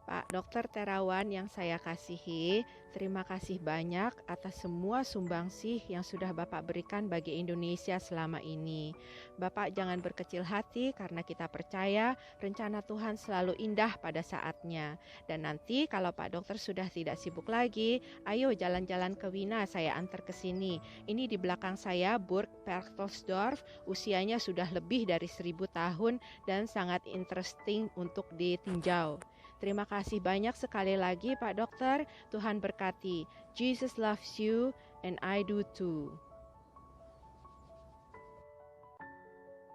Pak Dr. Terawan yang saya kasihi, terima kasih banyak atas semua sumbangsih yang sudah Bapak berikan bagi Indonesia selama ini. Bapak jangan berkecil hati karena kita percaya rencana Tuhan selalu indah pada saatnya. Dan nanti kalau Pak Dokter sudah tidak sibuk lagi, ayo jalan-jalan ke Wina, saya antar ke sini. Ini di belakang saya Burg Berchtesgaden, usianya sudah lebih dari 1000 tahun dan sangat interesting untuk ditinjau. Terima kasih banyak sekali lagi Pak Dokter, Tuhan berkati. Jesus loves you and I do too.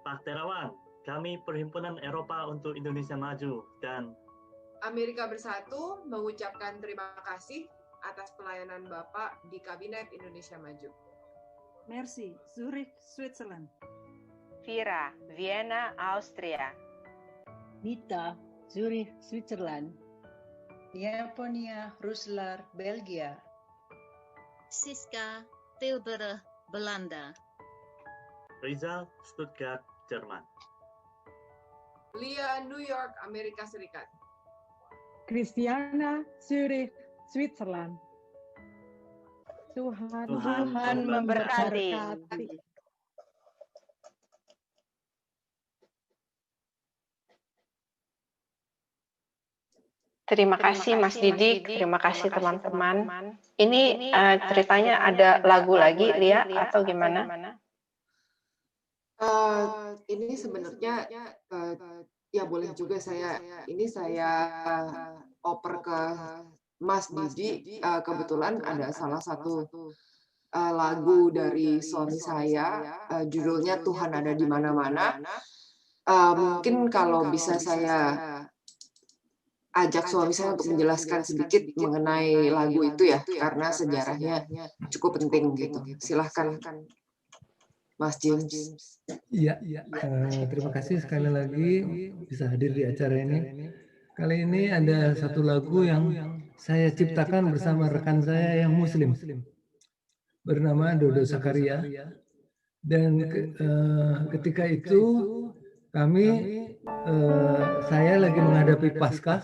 Pak Terawan, kami Perhimpunan Eropa untuk Indonesia Maju dan Amerika Bersatu mengucapkan terima kasih atas pelayanan Bapak di Kabinet Indonesia Maju. Merci, Zurich, Switzerland. Vira, Vienna, Austria. Nita, Zurich, Switzerland. Japonia, Rusland, Belgia. Siska, Tilburg, Belanda. Rizal, Stuttgart, Jerman. Lia, New York, Amerika Serikat. Christiana, Zurich, Switzerland. Tuhan memberkati. Terima kasih Mas Didik, terima kasih teman-teman. Ini ceritanya ada lagu lagi, Lia, atau gimana? Ini sebenarnya ya boleh juga saya oper ke Mas Didi. Kebetulan ada salah satu lagu dari suami saya, judulnya Tuhan Ada di Mana-mana. Mungkin kalau bisa saya ajak suami saya untuk menjelaskan sedikit mengenai lagu itu ya, karena sejarahnya cukup penting gitu. Silahkan Mas James. Iya, terima kasih sekali lagi bisa hadir di acara ini. Kali ini ada satu lagu yang saya ciptakan bersama rekan saya yang Muslim, bernama Dodo Sakaria. Dan ketika itu saya lagi menghadapi Paskah,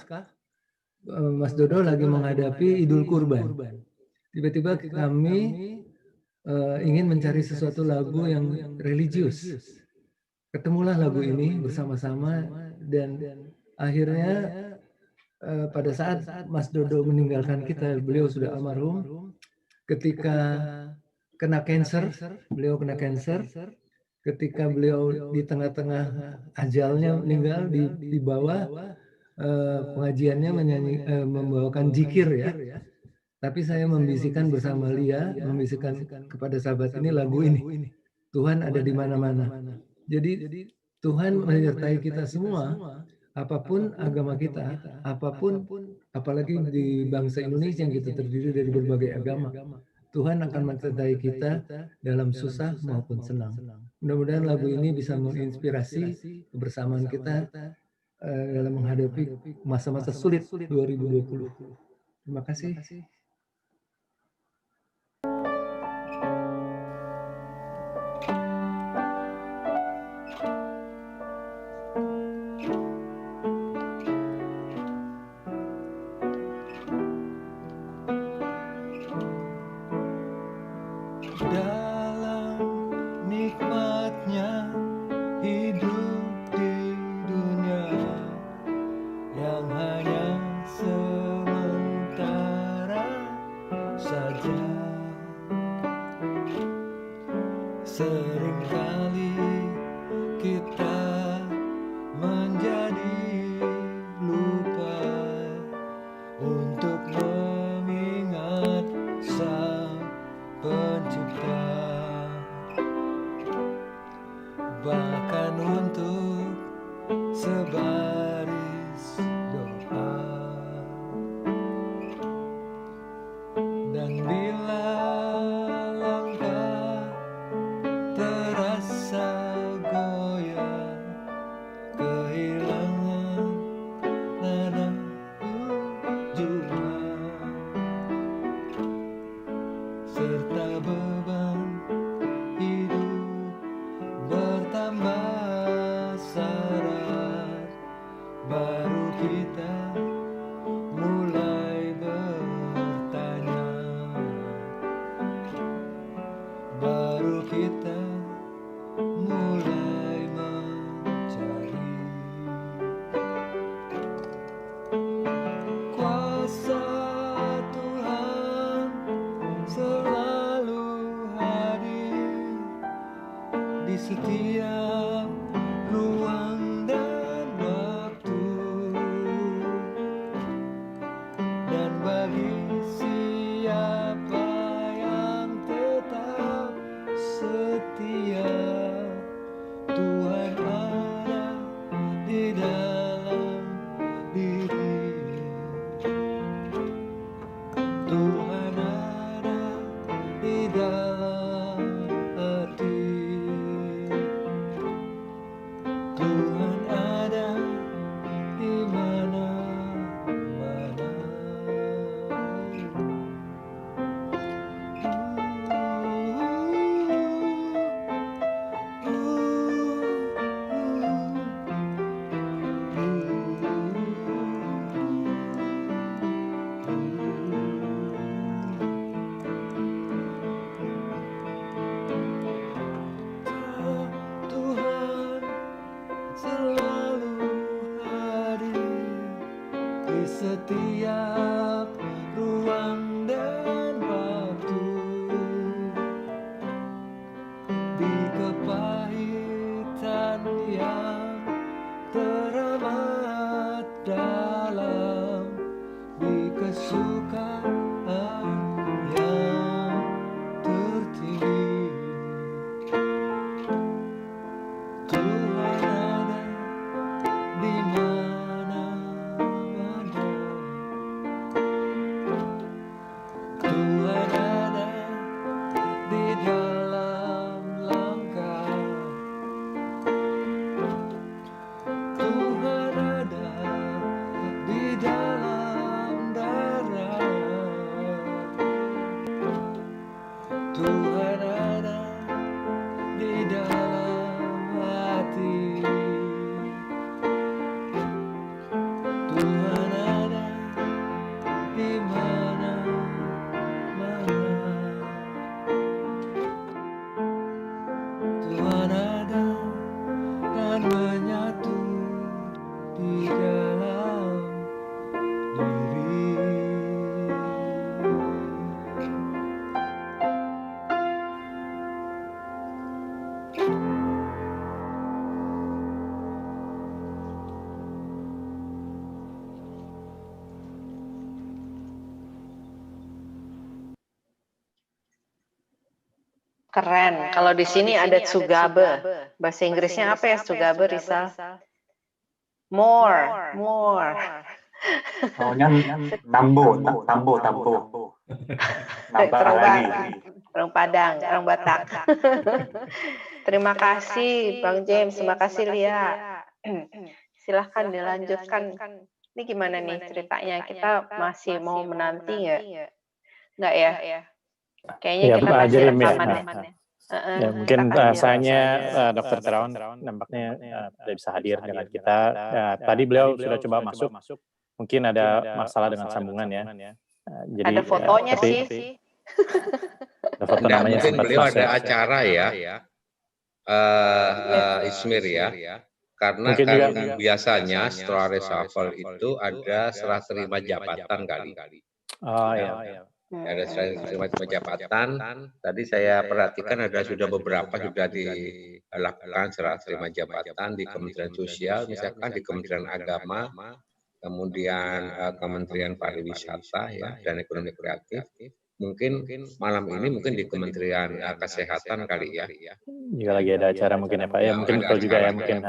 Mas Dodo lagi menghadapi Idul Kurban. Tiba-tiba kami ingin mencari sesuatu lagu yang religius. Ketemulah lagu ini bersama-sama dan akhirnya pada saat Mas Dodo meninggalkan kita, beliau sudah almarhum. Ketika kena cancer, beliau kena cancer. Ketika beliau di tengah-tengah ajalnya meninggal, di bawah pengajiannya membawakan zikir ya. Tapi saya membisikkan bersama Lia, membisikkan kepada sahabat ini lagu ini. Tuhan ada di mana-mana. Jadi Tuhan menyertai kita semua, apapun agama kita, apalagi di bangsa Indonesia yang kita terdiri dari berbagai agama. Tuhan akan menyertai kita dalam susah maupun senang. Mudah-mudahan lagu ini bisa menginspirasi kebersamaan kita dalam menghadapi masa-masa sulit 2020. Terima kasih. Yang sementara saja. Seringkali kita menjadi lupa untuk mengingat Sang Pencipta, bahkan untuk sebaris doa. Dan bila langkah terasa goyah, kehilangan nada jua, serta beban hidup bertambah syarat, baru kita mulai bertanya, baru kita mulai mencari. Kuasa Tuhan selalu hadir di setiap ruang dan waktu, dan bagi siapa yang tetap setia, Tuhan ada di dalam diri. Tuhan ada di dalam hati. Tuhan ada di mana-mana. Tuhan selalu hadir di setiap ruang dan waktu, di kepahitan yang teramat dalam, di kesukaan yang tertinggi. Tuhan ada di mana-mana. Tuhan ada di dalam langkah. Tuhan ada di dalam darah. Tuhan ada di dalam hati. Tuhan ada di mana-mana. Tuhan ada dan menyatu di dalam diri. Keren. Kalau di sini ada Tsugabe. Bahasa Inggrisnya apa ya Tsugabe, Rizal? More. Maunya tambo. Nambah lagi. Orang Padang, orang Batak. Terima kasih Bang James, terima kasih Lia. Silahkan dilanjutkan. Ini gimana nih ceritanya? Kita masih mau menanti ya? Enggak ya? Kayaknya Ya, kita Pak masih Ajarim ya. rekaman ya. Ya, mungkin sayangnya Dr. Terawan nampaknya tidak bisa hadir dengan kita. Ya, tadi beliau sudah coba masuk, mungkin ada masalah dengan sambungan ya. Jadi, ada fotonya sih. Ada foto namanya mungkin sempat beliau masuk. ada acara ya, Ismir ya. Karena Mungkin kan juga biasanya setelah reshuffle itu ada serah terima jabatan kali. oh Ya, ya. ada serah terima jabatan. Tadi saya perhatikan ada sudah beberapa sudah dilakukan serah terima jabatan di Kementerian Sosial, misalkan di Kementerian Agama, kemudian Kementerian Pariwisata ya dan Ekonomi Kreatif. Mungkin malam ini mungkin di Kementerian Kesehatan kali ya. Juga lagi ada acara mungkin ya Pak. Ya mungkin betul juga ya mungkin.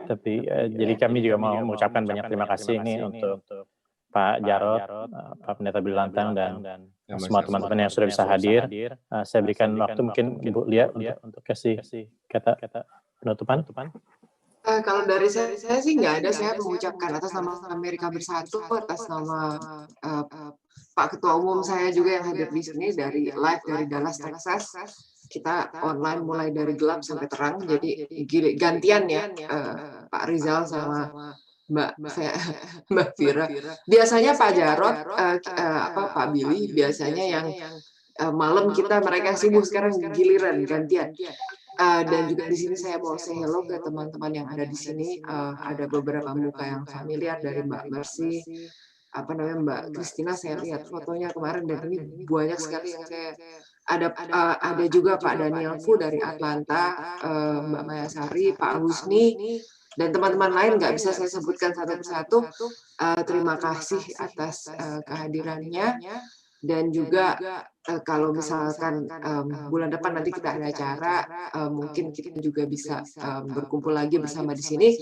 Tapi jadi kami juga mau mengucapkan banyak terima kasih ini untuk Pak Jarod, Pak Pendeta Billy Lantang dan semua teman-teman yang sudah bisa hadir. Saya berikan waktu mungkin Bu Lia untuk kasih kata penutupan. Kalau dari saya sih nggak ada. Saya mengucapkan atas nama Amerika Bersatu, atas nama Pak Ketua Umum saya juga yang hadir di sini dari live dari Dallas, Texas. Kita online mulai dari gelap sampai terang, jadi gantian ya Pak Rizal sama Mbak Vira. Biasanya Pak Jarod, Pak Billy biasanya yang malam mereka sibuk, sekarang giliran gantian. Dan juga di sini saya mau say hello ke teman-teman yang ada di sini. Ada beberapa muka yang familiar dari Mbak Mercy, Mbak Christina. Saya lihat fotonya kemarin dan ini banyak sekali yang saya ada juga Pak Daniel Fu dari Atlanta, Mbak Mayasari, Pak Husni, dan teman-teman lain nggak bisa saya sebutkan satu persatu. Terima kasih atas kehadirannya. Dan juga kalau misalkan bulan depan nanti kita ada acara, mungkin kita juga bisa berkumpul lagi bersama di sini.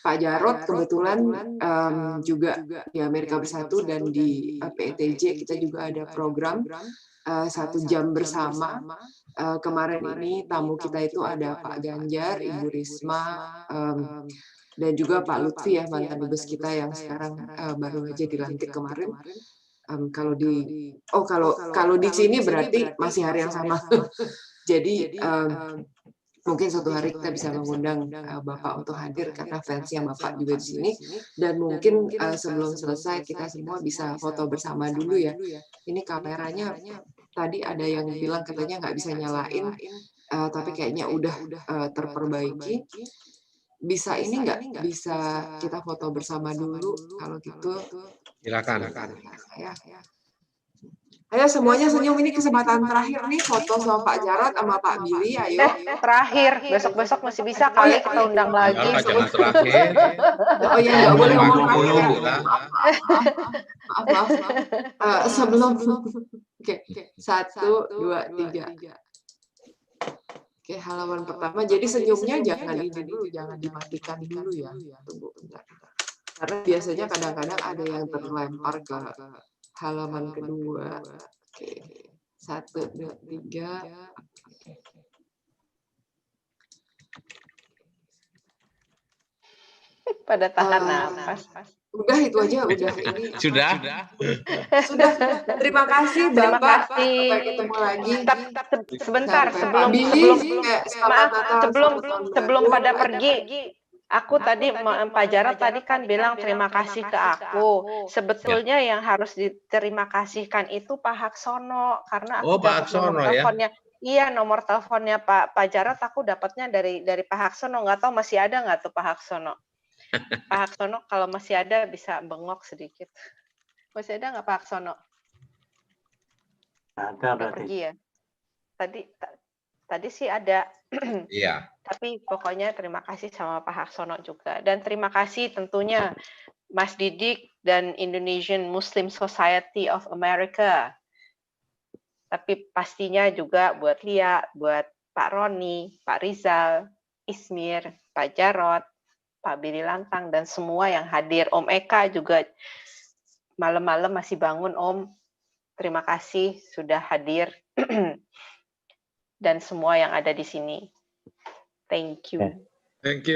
Pak Jarod kebetulan juga di Amerika Bersatu dan di PETJ kita juga ada program 1 jam bersama. Kemarin ini tamu kita itu ada Pak Ganjar, Ibu Risma, dan juga Pak Lutfi ya, mantan dubes kita yang sekarang baru aja dilantik kemarin. Kalau di sini berarti masih hari yang sama. Jadi mungkin suatu hari kita bisa mengundang Bapak untuk hadir karena fansnya Bapak juga di sini. Dan mungkin sebelum selesai kita semua bisa foto bersama dulu ya. Ini kameranya tadi ada yang bilang katanya nggak bisa nyalain, tapi kayaknya udah terperbaiki. Bisa ini nggak? Bisa kita foto bersama dulu kalau gitu. Silakan. Ayo semuanya senyum, ini kesempatan terakhir nih foto sama Pak Jarod sama Pak Billy. Ayo. Terakhir, besok masih bisa kali kita undang lagi. Jangan terakhir. Oh ya, nggak boleh ngomong terakhir. Maaf. Sebelum. Oke, 1, 2, 3. Oke, halaman pertama. Jadi senyumnya jangan ini dulu, jangan dimatikan dulu ya. Tunggu bentar. Karena biasanya kadang-kadang ada yang terlempar ke halaman kedua. Oke, 1, 2, 3. Pada tahan nafas. Udah itu aja, udah ini. Sudah. Terima kasih Bapak. Sampai ketemu lagi. Sebentar sebelum pada pergi. Aku tadi Pak Jarod tadi kan bilang terima kasih ke aku. Sebetulnya yang harus diterima kasihkan itu Pak Haksono karena aku dapat nomor teleponnya. Iya, nomor teleponnya Pak Jarod aku dapatnya dari Pak Haksono. Nggak tahu masih ada nggak tuh Pak Haksono? Pak Haksono kalau masih ada bisa bengok sedikit. Masih ada nggak Pak Haksono? Ada berarti. Pergi ya. Tadi sih ada. Iya. Tapi pokoknya terima kasih sama Pak Haksono juga. Dan terima kasih tentunya Mas Didik dan Indonesian Muslim Society of America. Tapi pastinya juga buat Lia, buat Pak Roni, Pak Rizal, Ismir, Pak Jarod, Pak Billy Lantang, dan semua yang hadir. Om Eka juga malam-malam masih bangun, Om. Terima kasih sudah hadir. Dan semua yang ada di sini. Thank you. Thank you.